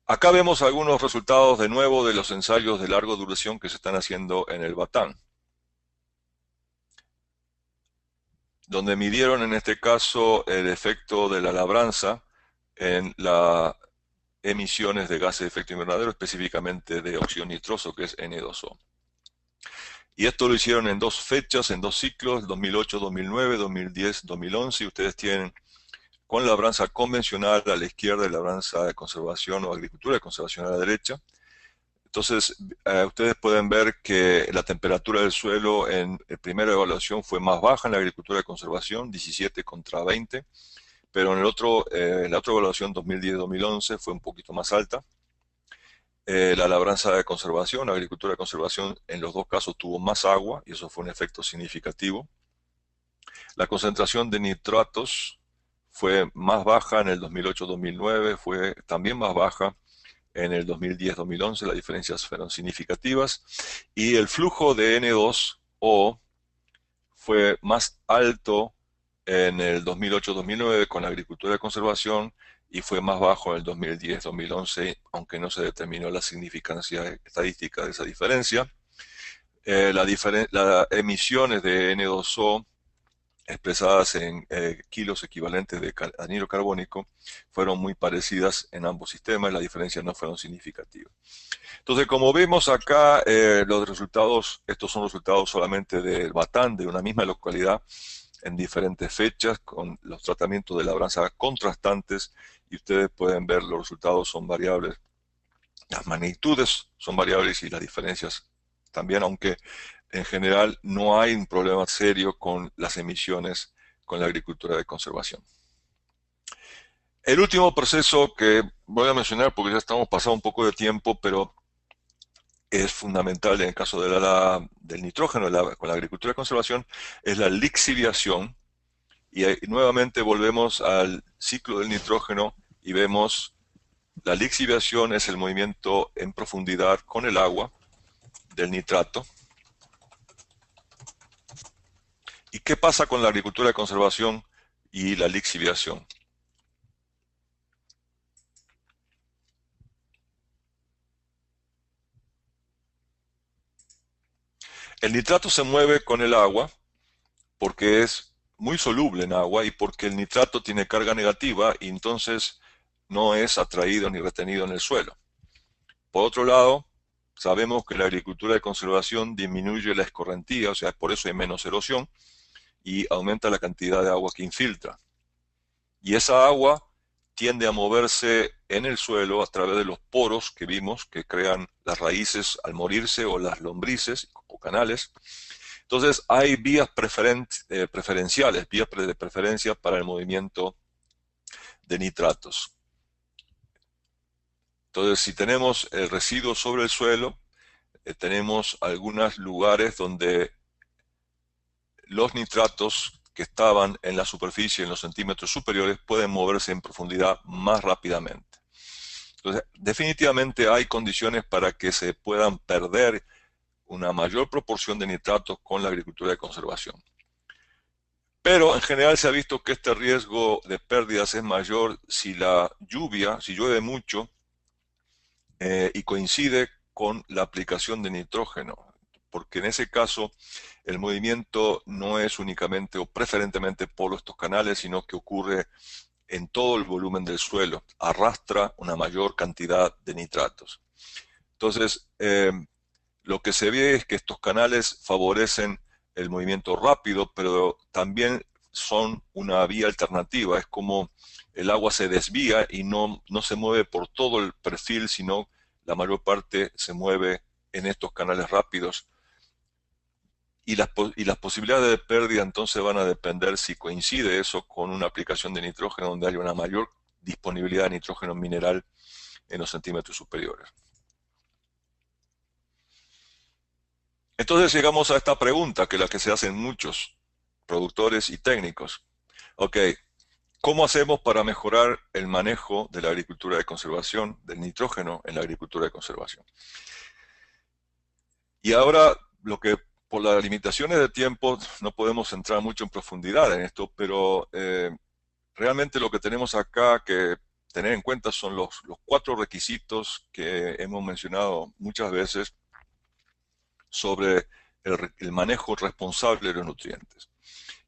Acá vemos algunos resultados de nuevo de los ensayos de larga duración que se están haciendo en el Batán, donde midieron en este caso el efecto de la labranza en las emisiones de gases de efecto invernadero, específicamente de óxido nitroso, que es N2O. Y esto lo hicieron en dos fechas, en dos ciclos, 2008, 2009, 2010, 2011, y ustedes tienen con labranza convencional a la izquierda y labranza de conservación o agricultura de conservación a la derecha. Entonces, ustedes pueden ver que la temperatura del suelo en la primera evaluación fue más baja en la agricultura de conservación, 17 contra 20, pero en la otra evaluación, 2010-2011, fue un poquito más alta. La labranza de conservación, la agricultura de conservación, en los dos casos tuvo más agua, y eso fue un efecto significativo. La concentración de nitratos fue más baja en el 2008-2009, fue también más baja en el 2010-2011, las diferencias fueron significativas, y el flujo de N2O fue más alto en el 2008-2009 con la agricultura de conservación y fue más bajo en el 2010-2011, aunque no se determinó la significancia estadística de esa diferencia. Las emisiones de N2O expresadas en kilos equivalentes de anhídrido carbónico fueron muy parecidas en ambos sistemas, las diferencias no fueron significativas. Entonces, como vemos acá, los resultados, estos son resultados solamente del Batán, de una misma localidad, en diferentes fechas, con los tratamientos de labranza contrastantes, y ustedes pueden ver los resultados son variables, las magnitudes son variables y las diferencias también, aunque en general no hay un problema serio con las emisiones con la agricultura de conservación. El último proceso que voy a mencionar, porque ya estamos pasando un poco de tiempo, pero es fundamental en el caso del nitrógeno con la agricultura de conservación, es la lixiviación. Y nuevamente volvemos al ciclo del nitrógeno y vemos la lixiviación es el movimiento en profundidad con el agua del nitrato. ¿Y qué pasa con la agricultura de conservación y la lixiviación? El nitrato se mueve con el agua porque es muy soluble en agua y porque el nitrato tiene carga negativa y entonces no es atraído ni retenido en el suelo. Por otro lado, sabemos que la agricultura de conservación disminuye la escorrentía, o sea, por eso hay menos erosión y aumenta la cantidad de agua que infiltra. Y esa agua tiende a moverse en el suelo a través de los poros que vimos que crean las raíces al morirse o las lombrices o canales. Entonces hay vías preferenciales, vías de preferencia para el movimiento de nitratos. Entonces si tenemos el residuo sobre el suelo, tenemos algunos lugares donde los nitratos que estaban en la superficie, en los centímetros superiores, pueden moverse en profundidad más rápidamente. Entonces, definitivamente hay condiciones para que se puedan perder una mayor proporción de nitratos con la agricultura de conservación. Pero en general se ha visto que este riesgo de pérdidas es mayor si la lluvia, si llueve mucho y coincide con la aplicación de nitrógeno, porque en ese caso el movimiento no es únicamente o preferentemente por estos canales, sino que ocurre en todo el volumen del suelo, arrastra una mayor cantidad de nitratos. Entonces, lo que se ve es que estos canales favorecen el movimiento rápido, pero también son una vía alternativa. Es como el agua se desvía y no se mueve por todo el perfil, sino la mayor parte se mueve en estos canales rápidos. Y las posibilidades de pérdida entonces van a depender si coincide eso con una aplicación de nitrógeno donde haya una mayor disponibilidad de nitrógeno mineral en los centímetros superiores. Entonces llegamos a esta pregunta, que es la que se hacen muchos productores y técnicos. Ok, ¿cómo hacemos para mejorar el manejo de la agricultura de conservación, del nitrógeno en la agricultura de conservación? Y ahora, por las limitaciones de tiempo, no podemos entrar mucho en profundidad en esto, pero realmente lo que tenemos acá que tener en cuenta son los 4 requisitos que hemos mencionado muchas veces sobre el manejo responsable de los nutrientes.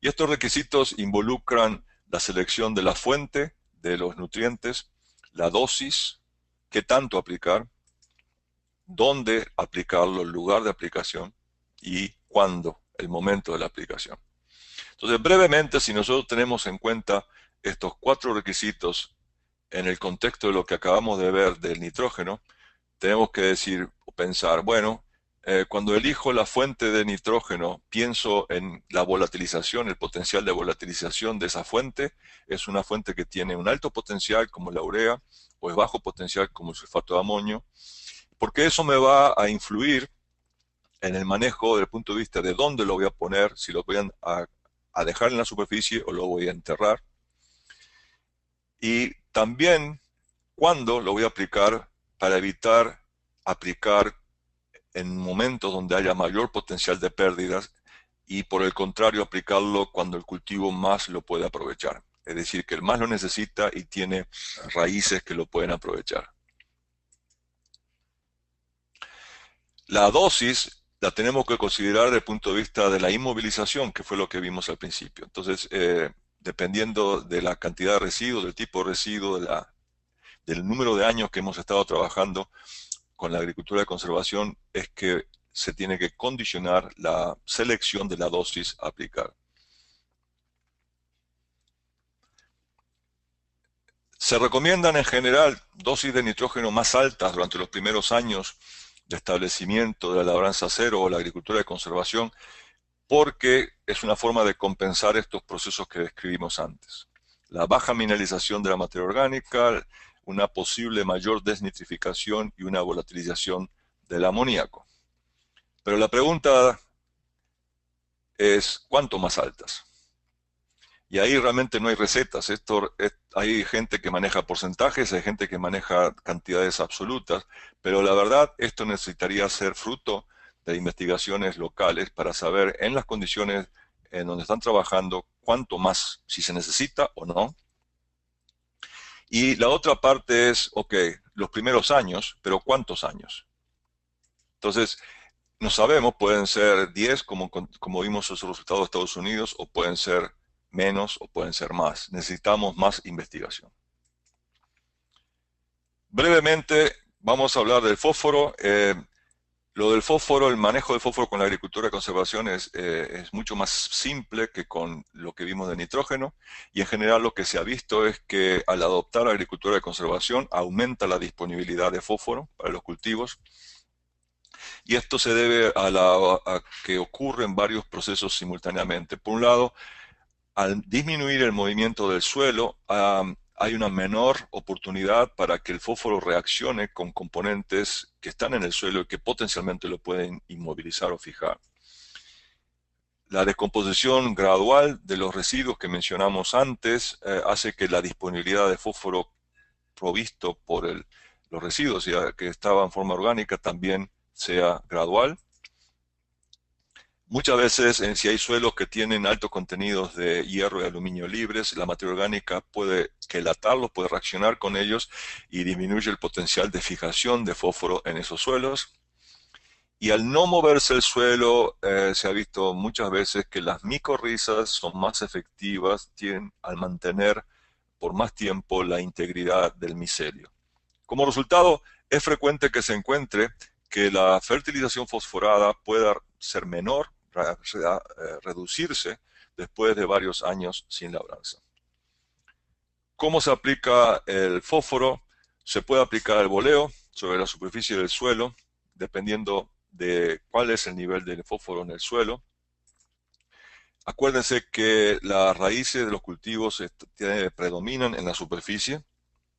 Y estos requisitos involucran la selección de la fuente de los nutrientes, la dosis, qué tanto aplicar, dónde aplicarlo, el lugar de aplicación y cuándo, el momento de la aplicación. Entonces, brevemente, si nosotros tenemos en cuenta estos 4 requisitos en el contexto de lo que acabamos de ver del nitrógeno, tenemos que decir o pensar, bueno, cuando elijo la fuente de nitrógeno, pienso en la volatilización, el potencial de volatilización de esa fuente. Es una fuente que tiene un alto potencial como la urea o es bajo potencial como el sulfato de amonio, porque eso me va a influir en el manejo desde el punto de vista de dónde lo voy a poner, si lo voy a dejar en la superficie o lo voy a enterrar. Y también cuándo lo voy a aplicar para evitar aplicar en momentos donde haya mayor potencial de pérdidas y por el contrario aplicarlo cuando el cultivo más lo puede aprovechar. Es decir, que el más lo necesita y tiene raíces que lo pueden aprovechar. La dosis la tenemos que considerar desde el punto de vista de la inmovilización, que fue lo que vimos al principio. Entonces, dependiendo de la cantidad de residuos, del tipo de residuo, del número de años que hemos estado trabajando con la agricultura de conservación, es que se tiene que condicionar la selección de la dosis a aplicar. Se recomiendan en general dosis de nitrógeno más altas durante los primeros años de establecimiento de la labranza cero o la agricultura de conservación, porque es una forma de compensar estos procesos que describimos antes. La baja mineralización de la materia orgánica, una posible mayor desnitrificación y una volatilización del amoníaco. Pero la pregunta es, ¿cuánto más altas? Y ahí realmente no hay recetas. Hay gente que maneja porcentajes, hay gente que maneja cantidades absolutas, pero la verdad esto necesitaría ser fruto de investigaciones locales para saber en las condiciones en donde están trabajando cuánto más, si se necesita o no. Y la otra parte es, ok, los primeros años, pero ¿cuántos años? Entonces, no sabemos, pueden ser 10 como vimos esos resultados de Estados Unidos, o pueden ser menos o pueden ser más. Necesitamos más investigación. Brevemente, vamos a hablar del fósforo. Lo del fósforo, el manejo del fósforo con la agricultura de conservación es mucho más simple que con lo que vimos de nitrógeno, y en general lo que se ha visto es que al adoptar la agricultura de conservación aumenta la disponibilidad de fósforo para los cultivos, y esto se debe a que ocurren varios procesos simultáneamente. Por un lado, al disminuir el movimiento del suelo, hay una menor oportunidad para que el fósforo reaccione con componentes que están en el suelo y que potencialmente lo pueden inmovilizar o fijar. La descomposición gradual de los residuos que mencionamos antes hace que la disponibilidad de fósforo provisto por los residuos, ya que estaba en forma orgánica, también sea gradual. Muchas veces, si hay suelos que tienen altos contenidos de hierro y aluminio libres, la materia orgánica puede quelatarlos, puede reaccionar con ellos y disminuye el potencial de fijación de fósforo en esos suelos. Y al no moverse el suelo, se ha visto muchas veces que las micorrizas son más efectivas al mantener por más tiempo la integridad del micelio. Como resultado, es frecuente que se encuentre que la fertilización fosforada pueda ser menor, reducirse después de varios años sin labranza. ¿Cómo se aplica el fósforo? Se puede aplicar el boleo sobre la superficie del suelo, dependiendo de cuál es el nivel del fósforo en el suelo. Acuérdense que las raíces de los cultivos predominan en la superficie,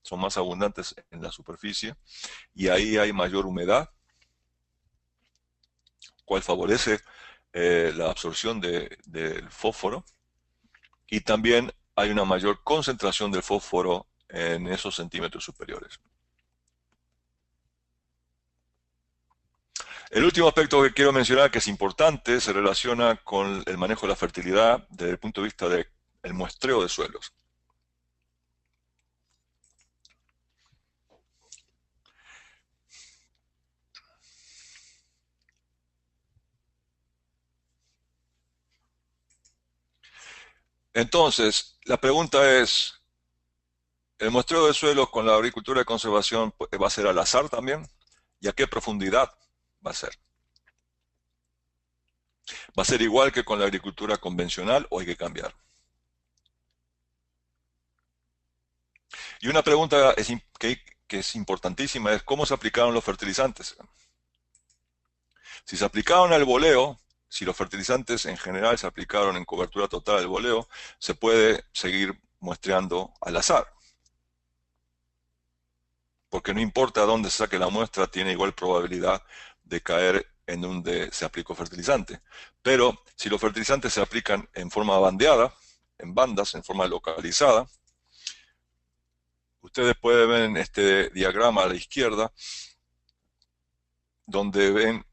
son más abundantes en la superficie, y ahí hay mayor humedad, cual favorece la absorción del fósforo, y también hay una mayor concentración del fósforo en esos centímetros superiores. El último aspecto que quiero mencionar, que es importante, se relaciona con el manejo de la fertilidad desde el punto de vista del muestreo de suelos. Entonces, la pregunta es, ¿el muestreo de suelos con la agricultura de conservación va a ser al azar también? ¿Y a qué profundidad va a ser? ¿Va a ser igual que con la agricultura convencional o hay que cambiar? Y una pregunta que es importantísima es ¿cómo se aplicaron los fertilizantes? Si se aplicaron al boleo, si los fertilizantes en general se aplicaron en cobertura total del boleo, se puede seguir muestreando al azar. Porque no importa dónde se saque la muestra, tiene igual probabilidad de caer en donde se aplicó fertilizante. Pero si los fertilizantes se aplican en forma bandeada, en bandas, en forma localizada, ustedes pueden ver en este diagrama a la izquierda, donde ven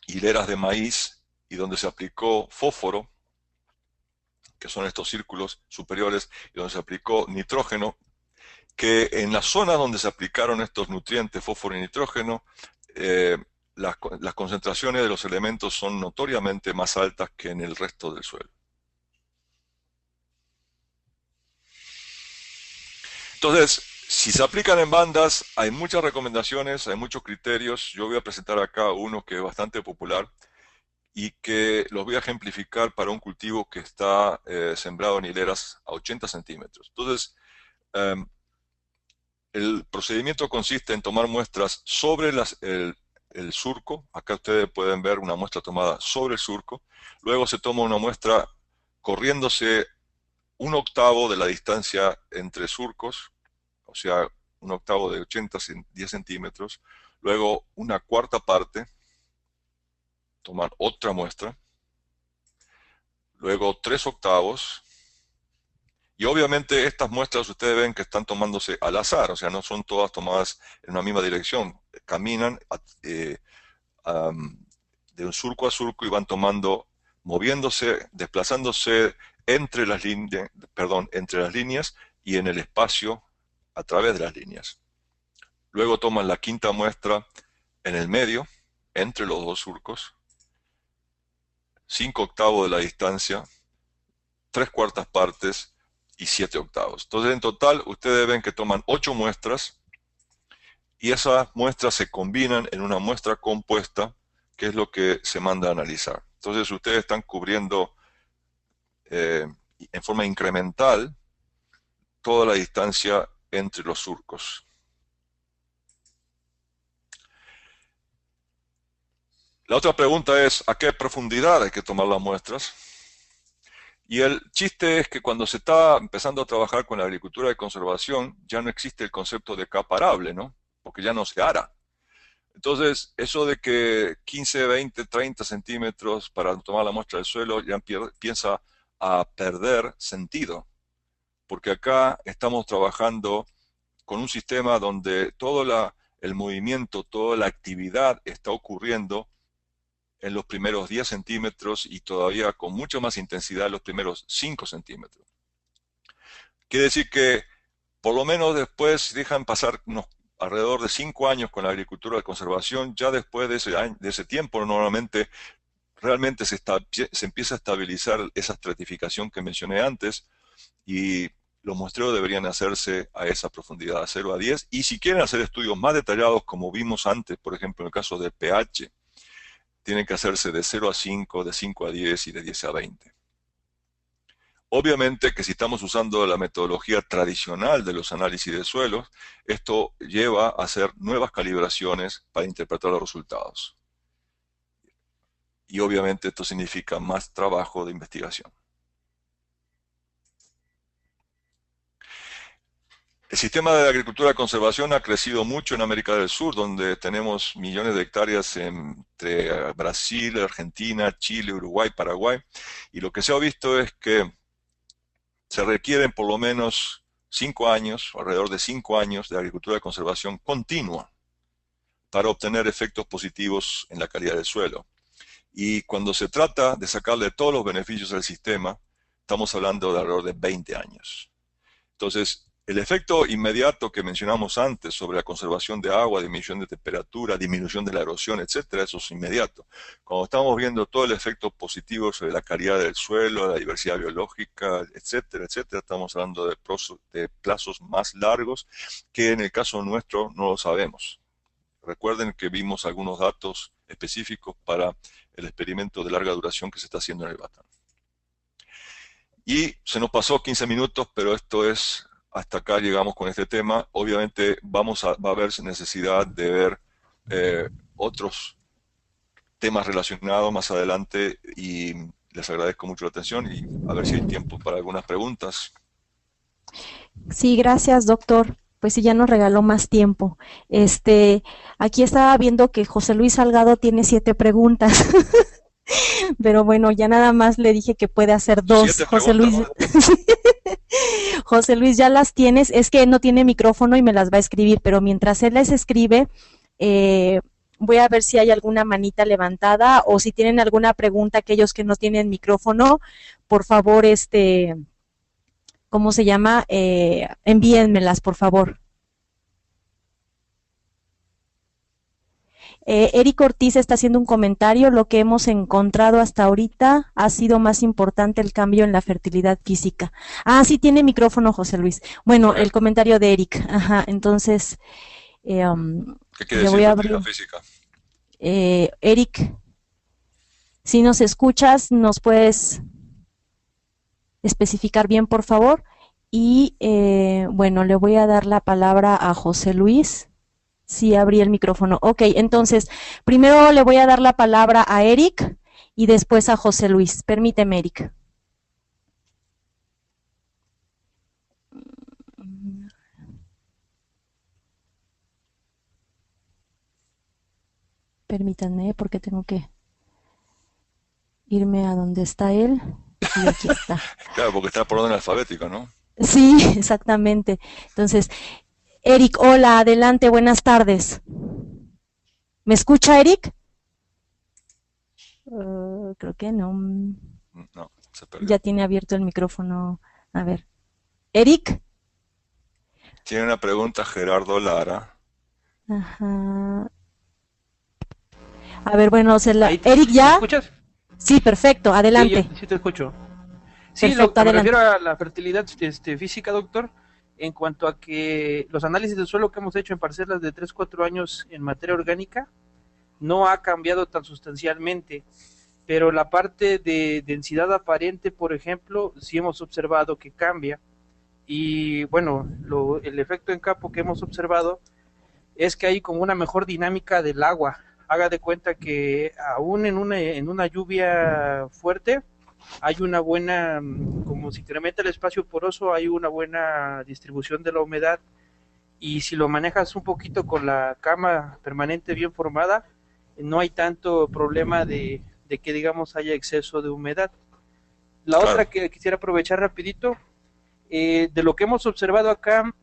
hileras de maíz y donde se aplicó fósforo, que son estos círculos superiores, y donde se aplicó nitrógeno, que en las zonas donde se aplicaron estos nutrientes, fósforo y nitrógeno, las concentraciones de los elementos son notoriamente más altas que en el resto del suelo. Entonces, si se aplican en bandas, hay muchas recomendaciones, hay muchos criterios. Yo voy a presentar acá uno que es bastante popular y que los voy a ejemplificar para un cultivo que está sembrado en hileras a 80 centímetros. Entonces, el procedimiento consiste en tomar muestras sobre el surco. Acá ustedes pueden ver una muestra tomada sobre el surco. Luego se toma una muestra corriéndose un octavo de la distancia entre surcos, o sea, un octavo de 80, 10 centímetros. Luego una cuarta parte, toman otra muestra. Luego 3 octavos. Y obviamente estas muestras ustedes ven que están tomándose al azar, o sea, no son todas tomadas en una misma dirección. Caminan de un surco a surco y van tomando, moviéndose, desplazándose entre las líneas, entre las líneas y en el espacio a través de las líneas. Luego toman la quinta muestra en el medio, entre los dos surcos, 5 octavos de la distancia, 3 cuartas partes y 7 octavos. Entonces, en total, ustedes ven que toman 8 muestras y esas muestras se combinan en una muestra compuesta, que es lo que se manda a analizar. Entonces, ustedes están cubriendo en forma incremental toda la distancia entre los surcos. La otra pregunta es, ¿a qué profundidad hay que tomar las muestras? Y el chiste es que cuando se está empezando a trabajar con la agricultura de conservación, ya no existe el concepto de capa arable, ¿no? Porque ya no se ara. Entonces, eso de que 15, 20, 30 centímetros para tomar la muestra del suelo ya empieza a perder sentido, porque acá estamos trabajando con un sistema donde el movimiento, toda la actividad está ocurriendo en los primeros 10 centímetros y todavía con mucha más intensidad en los primeros 5 centímetros. Quiere decir que por lo menos después dejan pasar alrededor de 5 años con la agricultura de conservación. Ya después de ese tiempo normalmente realmente se empieza a estabilizar esa estratificación que mencioné antes, y los muestreos deberían hacerse a esa profundidad, 0 a 10, y si quieren hacer estudios más detallados, como vimos antes, por ejemplo, en el caso del pH, tienen que hacerse de 0 a 5, de 5 a 10 y de 10 a 20. Obviamente que si estamos usando la metodología tradicional de los análisis de suelos, esto lleva a hacer nuevas calibraciones para interpretar los resultados. Y obviamente esto significa más trabajo de investigación. El sistema de agricultura de conservación ha crecido mucho en América del Sur, donde tenemos millones de hectáreas entre Brasil, Argentina, Chile, Uruguay, Paraguay, y lo que se ha visto es que se requieren por lo menos 5 años, alrededor de 5 años de agricultura de conservación continua para obtener efectos positivos en la calidad del suelo. Y cuando se trata de sacarle todos los beneficios al sistema, estamos hablando de alrededor de 20 años. Entonces, el efecto inmediato que mencionamos antes sobre la conservación de agua, disminución de temperatura, disminución de la erosión, etcétera, eso es inmediato. Cuando estamos viendo todo el efecto positivo sobre la calidad del suelo, la diversidad biológica, etcétera, etcétera, estamos hablando de plazos más largos que en el caso nuestro no lo sabemos. Recuerden que vimos algunos datos específicos para el experimento de larga duración que se está haciendo en el Batán. Y se nos pasó 15 minutos, pero esto es, hasta acá llegamos con este tema. Obviamente va a haber necesidad de ver otros temas relacionados más adelante, y les agradezco mucho la atención y a ver si hay tiempo para algunas preguntas. Sí, gracias, doctor. Pues sí, ya nos regaló más tiempo. Aquí estaba viendo que José Luis Salgado tiene 7 preguntas, pero bueno, ya nada más le dije que puede hacer 2. 7 José preguntas, Luis, ¿no? José Luis, ya las tienes. Es que él no tiene micrófono y me las va a escribir, pero mientras él les escribe, eh, voy a ver si hay alguna manita levantada o si tienen alguna pregunta, aquellos que no tienen micrófono, por favor, ¿cómo se llama? Envíenmelas, por favor. Eric Ortiz está haciendo un comentario. Lo que hemos encontrado hasta ahorita ha sido más importante el cambio en la fertilidad física. Ah, sí, tiene micrófono, José Luis. Bueno, Okay. el comentario de Eric. Ajá, entonces, ¿Qué quiere le decir voy a fertilidad abrir. física? Eric, si nos escuchas, nos puedes especificar bien, por favor. Y bueno, le voy a dar la palabra a José Luis. Sí, abrí el micrófono. Ok, entonces, primero le voy a dar la palabra a Eric y después a José Luis. Permíteme, Eric. Permítanme, porque tengo que irme a donde está él. Y aquí está. Claro, porque está por orden alfabético, ¿no? Sí, exactamente. Entonces, Eric, hola, adelante, buenas tardes. ¿Me escucha, Eric? Creo que no. No, se Ya perdió. tiene abierto el micrófono. A ver. Eric. Tiene una pregunta Gerardo Lara. Ajá. A ver, bueno, Ahí, Eric, ¿me ¿ya? escuchas? Sí, perfecto, Sí, yo adelante. sí te escucho. Sí, Perfecto, me adelante. refiero a la fertilidad física, doctor, en cuanto a que los análisis del suelo que hemos hecho en parcelas de 3, 4 años en materia orgánica no ha cambiado tan sustancialmente, pero la parte de densidad aparente, por ejemplo, sí hemos observado que cambia. Y bueno, el efecto en campo que hemos observado es que hay como una mejor dinámica del agua. Haga de cuenta que aún en una lluvia fuerte hay una buena, como se incrementa el espacio poroso, hay una buena distribución de la humedad, y si lo manejas un poquito con la cama permanente bien formada, no hay tanto problema de que digamos haya exceso de humedad. La otra Claro. que quisiera aprovechar rapidito, de lo que hemos observado acá,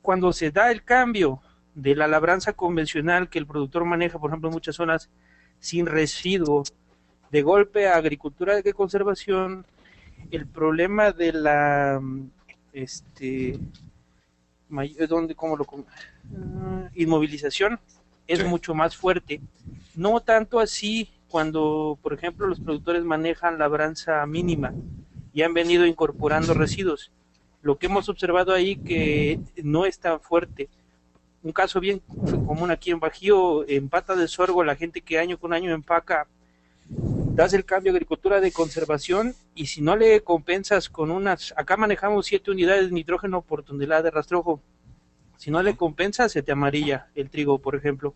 cuando se da el cambio de la labranza convencional que el productor maneja, por ejemplo, en muchas zonas sin residuo, de golpe a agricultura de conservación, el problema de la inmovilización es mucho más fuerte. No tanto así cuando, por ejemplo, los productores manejan labranza mínima y han venido incorporando residuos. Lo que hemos observado ahí que no es tan fuerte. Un caso bien común aquí en Bajío, en pata de sorgo, la gente que año con año empaca, das el cambio a agricultura de conservación y si no le compensas con acá manejamos 7 unidades de nitrógeno por tonelada de rastrojo, si no le compensas se te amarilla el trigo, por ejemplo.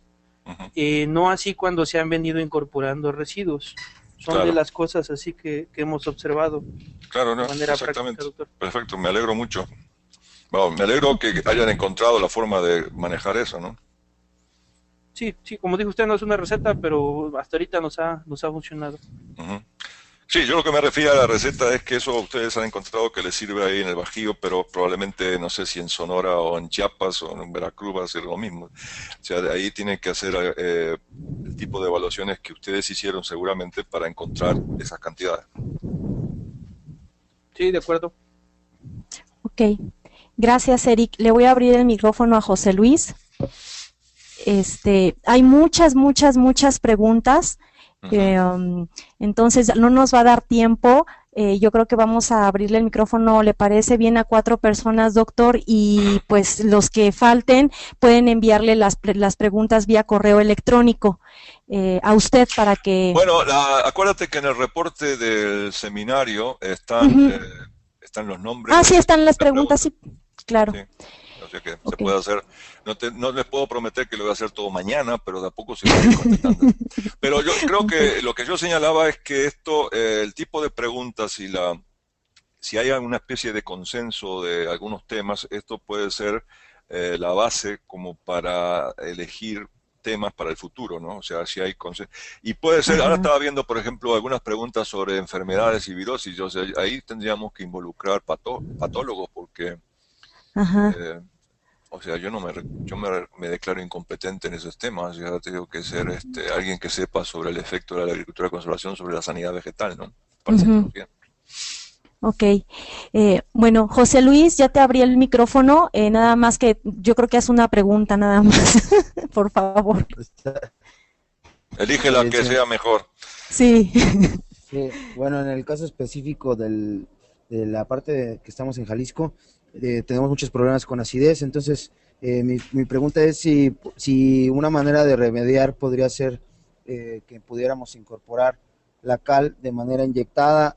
No así cuando se han venido incorporando residuos. Son de las cosas así que hemos observado. Claro, no, de manera exactamente. Práctica, doctor. Perfecto, me alegro mucho. Bueno, me alegro que hayan encontrado la forma de manejar eso, ¿no? Sí, como dijo usted, no es una receta, pero hasta ahorita nos ha funcionado. Sí, yo lo que me refiero a la receta es que eso ustedes han encontrado que les sirve ahí en el Bajío, pero probablemente no sé si en Sonora o en Chiapas o en Veracruz va a ser lo mismo. O sea, de ahí tienen que hacer el tipo de evaluaciones que ustedes hicieron seguramente para encontrar esas cantidades. Sí, de acuerdo. Ok, gracias Eric. Le voy a abrir el micrófono a José Luis. Hay muchas preguntas. Entonces no nos va a dar tiempo. Yo creo que vamos a abrirle el micrófono, ¿le parece bien a 4 personas, doctor? Y pues los que falten pueden enviarle las preguntas vía correo electrónico a usted para que... Bueno, acuérdate que en el reporte del seminario están los nombres. Sí, están las preguntas, sí, claro. Sí. O sea que se puede hacer, no les puedo prometer que lo voy a hacer todo mañana, pero de a poco se va a ir contestando. Pero yo creo que lo que yo señalaba es que esto, el tipo de preguntas y si hay una especie de consenso de algunos temas, esto puede ser la base como para elegir temas para el futuro, ¿no? O sea, si hay consenso. Y puede ser, ahora estaba viendo, por ejemplo, algunas preguntas sobre enfermedades y virosis, o sea, ahí tendríamos que involucrar patólogos porque... o sea, yo me declaro incompetente en esos temas. Ya tengo que ser alguien que sepa sobre el efecto de la agricultura de conservación sobre la sanidad vegetal, ¿no? Parasitología. Ok. Bueno, José Luis, ya te abrí el micrófono. Nada más que yo creo que haz una pregunta, nada más. Por favor. Elige la que sea mejor. Sí. Sí. Bueno, en el caso específico de la parte que estamos en Jalisco, tenemos muchos problemas con acidez, entonces mi pregunta es si una manera de remediar podría ser que pudiéramos incorporar la cal de manera inyectada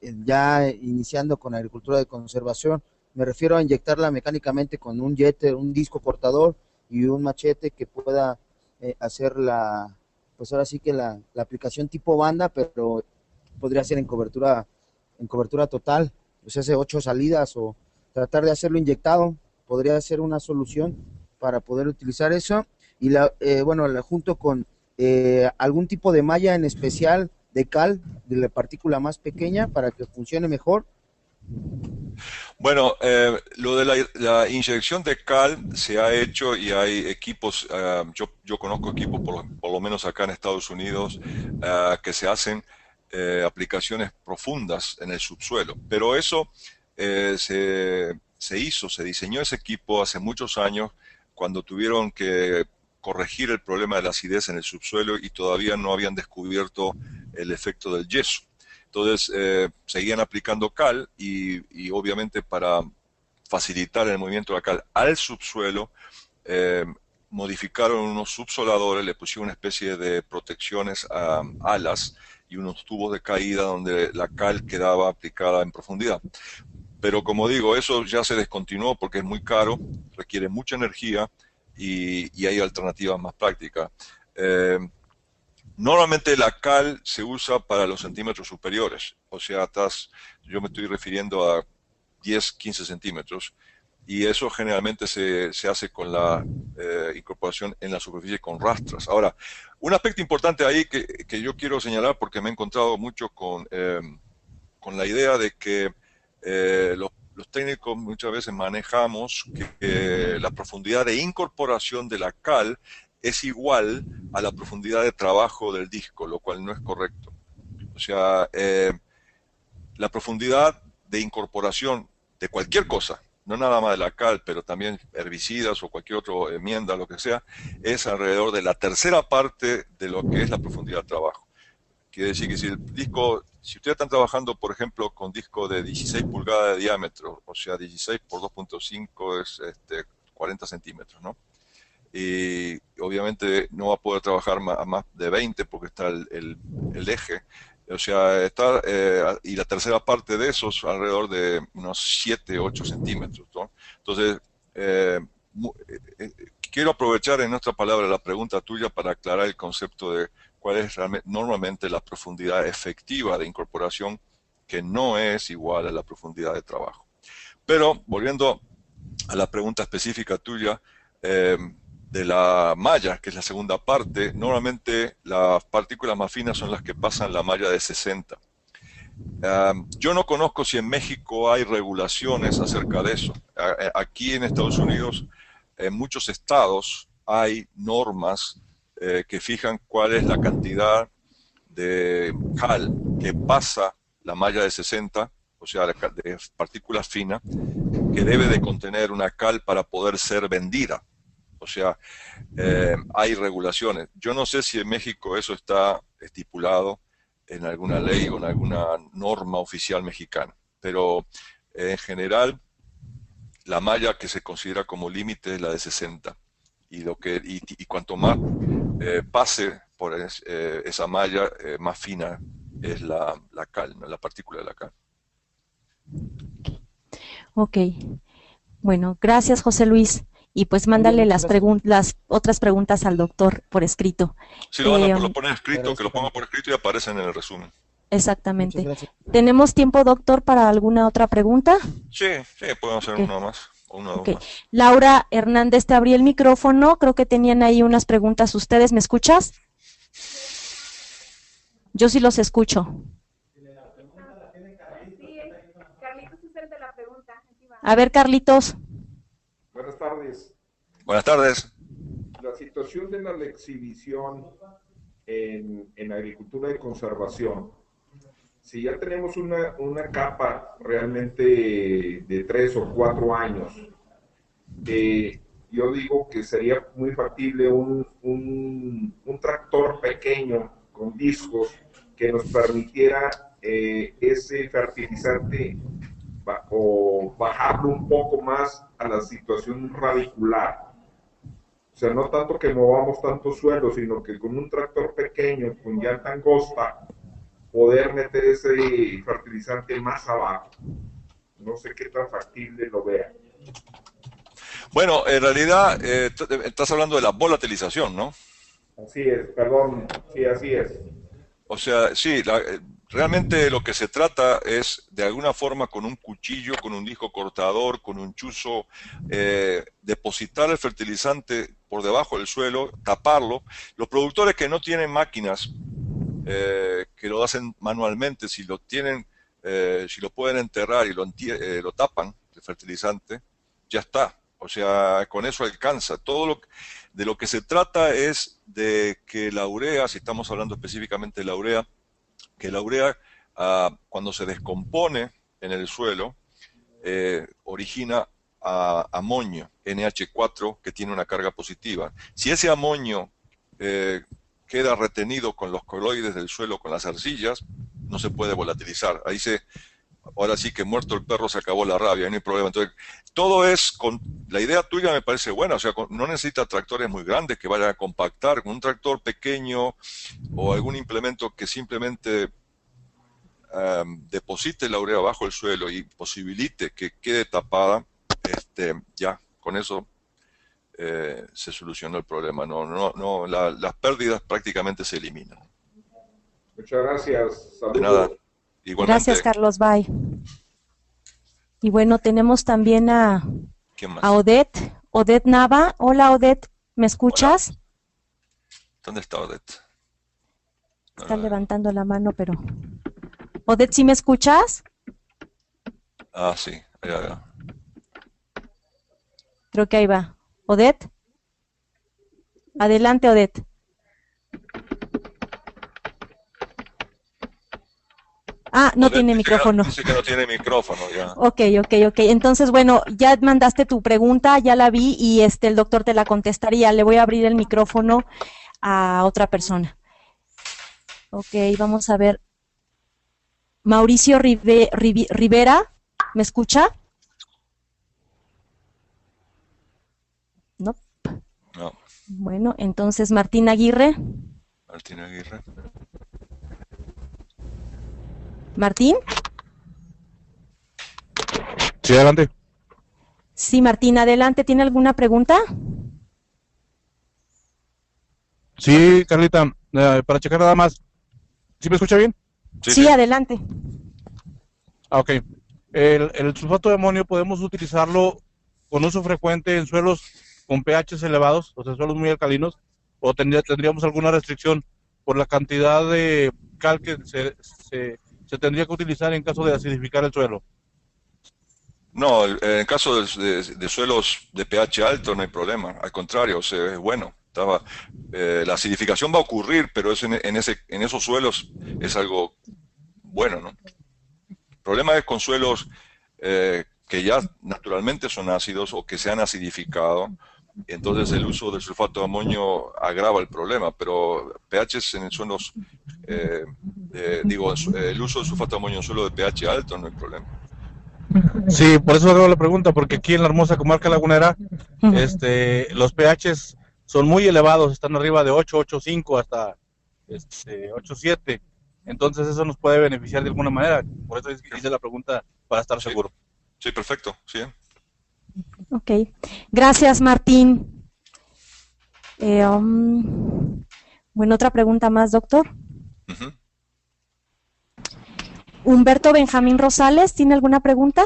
ya iniciando con agricultura de conservación. Me refiero a inyectarla mecánicamente con un jeter, un disco cortador y un machete que pueda hacer pues ahora sí que la aplicación tipo banda, pero podría ser en cobertura total, o sea, hace 8 salidas o tratar de hacerlo inyectado, podría ser una solución para poder utilizar eso. Y junto con algún tipo de malla en especial de cal, de la partícula más pequeña, para que funcione mejor. Bueno, lo de la inyección de cal se ha hecho y hay equipos, yo conozco equipos por lo menos acá en Estados Unidos que se hacen aplicaciones profundas en el subsuelo, pero eso se diseñó ese equipo hace muchos años cuando tuvieron que corregir el problema de la acidez en el subsuelo y todavía no habían descubierto el efecto del yeso. Entonces seguían aplicando cal y obviamente para facilitar el movimiento de la cal al subsuelo modificaron unos subsoladores, le pusieron una especie de protecciones a alas y unos tubos de caída donde la cal quedaba aplicada en profundidad. Pero como digo, eso ya se descontinuó porque es muy caro, requiere mucha energía y hay alternativas más prácticas. Normalmente la cal se usa para los centímetros superiores, o sea, yo me estoy refiriendo a 10, 15 centímetros, y eso generalmente se hace con la incorporación en la superficie con rastras. Ahora, un aspecto importante ahí que yo quiero señalar porque me he encontrado mucho con la idea de que los técnicos muchas veces manejamos que la profundidad de incorporación de la cal es igual a la profundidad de trabajo del disco, lo cual no es correcto. O sea, la profundidad de incorporación de cualquier cosa, no nada más de la cal, pero también herbicidas o cualquier otra enmienda, lo que sea, es alrededor de la tercera parte de lo que es la profundidad de trabajo. Quiere decir que si el disco, si ustedes están trabajando, por ejemplo, con disco de 16 pulgadas de diámetro, o sea, 16 por 2.5 es 40 centímetros, ¿no? Y obviamente no va a poder trabajar a más de 20 porque está el eje. O sea, está, y la tercera parte de esos alrededor de unos 7, 8 centímetros, ¿no? Entonces, quiero aprovechar en nuestra palabra la pregunta tuya para aclarar el concepto de cuál es normalmente la profundidad efectiva de incorporación, que no es igual a la profundidad de trabajo. Pero, volviendo a la pregunta específica tuya, de la malla, que es la segunda parte, normalmente las partículas más finas son las que pasan la malla de 60. Yo no conozco si en México hay regulaciones acerca de eso. Aquí en Estados Unidos, en muchos estados hay normas que fijan cuál es la cantidad de cal que pasa la malla de 60, o sea, de partículas finas, que debe de contener una cal para poder ser vendida. O sea, hay regulaciones. Yo no sé si en México eso está estipulado en alguna ley o en alguna norma oficial mexicana, pero en general la malla que se considera como límite es la de 60, y cuanto más pase por esa malla, más fina es la cal, ¿no? La partícula de la cal. Ok, bueno, gracias José Luis. Y pues mándale las otras preguntas al doctor por escrito. Si lo ponen escrito, que lo ponga por escrito y aparecen en el resumen. Exactamente. ¿Tenemos tiempo, doctor, para alguna otra pregunta? Sí, podemos hacer una más. O una o dos más. Laura Hernández, te abrí el micrófono. Creo que tenían ahí unas preguntas ustedes. ¿Me escuchas? Yo sí los escucho. A ver, Carlitos. Buenas tardes. Buenas tardes. La situación de la exhibición en agricultura de conservación, si ya tenemos una capa realmente de 3 o 4 años, yo digo que sería muy factible un tractor pequeño con discos que nos permitiera ese fertilizante o bajarlo un poco más a la situación radicular. O sea, no tanto que movamos tanto suelo, sino que con un tractor pequeño, con llanta angosta, poder meter ese fertilizante más abajo. No sé qué tan factible lo vean. Bueno, en realidad estás hablando de la volatilización, ¿no? Así es, perdón, sí, así es. O sea, sí, realmente lo que se trata es, de alguna forma, con un cuchillo, con un disco cortador, con un chuzo, depositar el fertilizante por debajo del suelo, taparlo. Los productores que no tienen máquinas, que lo hacen manualmente, si lo tienen, si lo pueden enterrar y lo tapan, el fertilizante, ya está. O sea, con eso alcanza. De lo que se trata es de que la urea, si estamos hablando específicamente de la urea, que la urea, cuando se descompone en el suelo, origina amonio, NH4, que tiene una carga positiva. Si ese amonio queda retenido con los coloides del suelo, con las arcillas, no se puede volatilizar. Ahora sí que muerto el perro se acabó la rabia, no hay problema. Entonces, todo es la idea tuya me parece buena, o sea, no necesita tractores muy grandes que vayan a compactar, con un tractor pequeño o algún implemento que simplemente deposite la urea bajo el suelo y posibilite que quede tapada, ya, con eso se solucionó el problema. Las pérdidas prácticamente se eliminan. Muchas gracias. Saludos. De nada. Igualmente. Gracias, Carlos. Bye. Y bueno, tenemos también a Odette. Odette Nava. Hola, Odette. ¿Me escuchas? Hola. ¿Dónde está Odette? Está levantando la mano, pero... Odette, ¿sí me escuchas? Sí. ya. Creo que ahí va. Odette. Adelante, Odette. Ah, no Odette tiene dice micrófono. dice que no tiene micrófono, ya. Ok. Entonces, bueno, ya mandaste tu pregunta, ya la vi y el doctor te la contestaría. Le voy a abrir el micrófono a otra persona. Ok, vamos a ver. Mauricio Rivera, ¿me escucha? No. No, Bueno, entonces Martín Aguirre. Martín Aguirre. ¿Martín? Sí, adelante. Sí, Martín, adelante. ¿Tiene alguna pregunta? Sí, Carlita, para checar nada más. ¿Sí me escucha bien? Sí, adelante. Ah, ok. El sulfato de amonio podemos utilizarlo con uso frecuente en suelos con pHs elevados, o sea, suelos muy alcalinos, o tendríamos alguna restricción por la cantidad de cal que se tendría que utilizar en caso de acidificar el suelo. No, en el caso de suelos de pH alto no hay problema, al contrario, o sea, es bueno. La acidificación va a ocurrir, pero en esos suelos es algo bueno, ¿no? El problema es con suelos que ya naturalmente son ácidos o que se han acidificado, entonces el uso del sulfato de amonio agrava el problema, pero pHs en suelos, el uso del sulfato de amonio en suelo de pH alto no hay problema. Sí, por eso hago la pregunta, porque aquí en la hermosa comarca lagunera, los pHs son muy elevados, están arriba de 8, 8.5 hasta 8.7. Entonces eso nos puede beneficiar de alguna manera. Por eso hice la pregunta para estar seguro. Sí, perfecto. Sí. Ok. Gracias, Martín. Bueno, otra pregunta más, doctor. Uh-huh. Humberto Benjamín Rosales, ¿tiene alguna pregunta?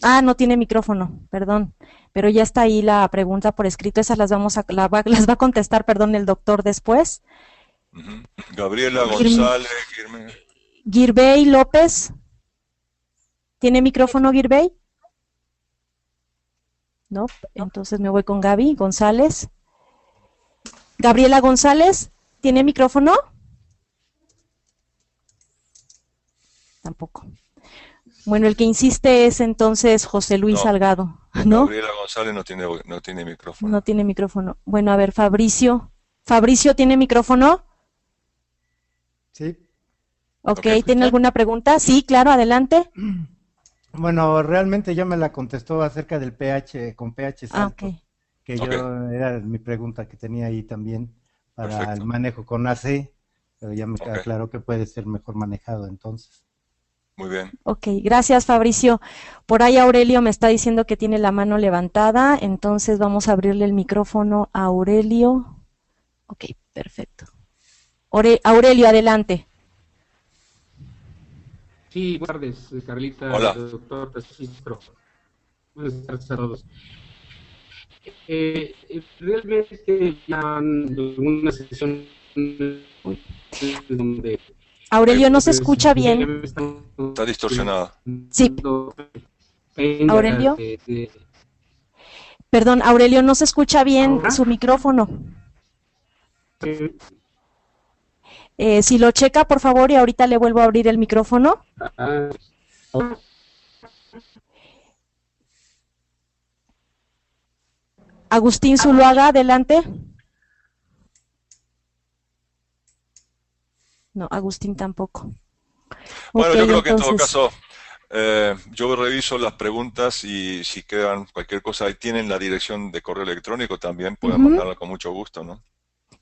Ah, no tiene micrófono, perdón. Pero ya está ahí la pregunta por escrito. Esas las va a contestar, perdón, el doctor después. Uh-huh. Gabriela González. Girbey López. ¿Tiene micrófono, Girbey? No, entonces me voy con Gaby González. Gabriela González, ¿tiene micrófono? Tampoco. Bueno, el que insiste es entonces José Luis Salgado, ¿no? Gabriela González no tiene micrófono. No tiene micrófono. Bueno, a ver, Fabricio. ¿Fabricio tiene micrófono? Sí. Ok, ¿tiene alguna pregunta? Sí, claro, adelante. Bueno, realmente ya me la contestó acerca del pH, con pH alto, okay. Que yo era mi pregunta que tenía ahí también para el manejo con AC, pero ya me queda claro que puede ser mejor manejado entonces. Muy bien. Ok, gracias, Fabricio. Por ahí Aurelio me está diciendo que tiene la mano levantada, entonces vamos a abrirle el micrófono a Aurelio. Ok, perfecto. Aurelio, adelante. Sí, buenas tardes, Carlita, hola. Doctor Registro. Buenas tardes a todos. Realmente ya una sesión donde... Aurelio, no se escucha bien. Está distorsionada. Sí. Aurelio. Perdón, Aurelio, no se escucha bien ¿ahora? Su micrófono. Si lo checa, por favor, y ahorita le vuelvo a abrir el micrófono. Agustín Zuluaga, adelante. No, Agustín tampoco. Bueno, yo creo que en todo caso, yo reviso las preguntas y si quedan cualquier cosa, ahí tienen la dirección de correo electrónico también, pueden mandarla con mucho gusto, ¿no?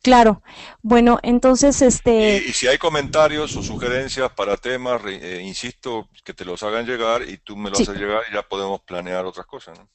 Claro. Bueno, entonces Y si hay comentarios o sugerencias para temas, insisto, que te los hagan llegar y tú me los haces llegar y ya podemos planear otras cosas, ¿no?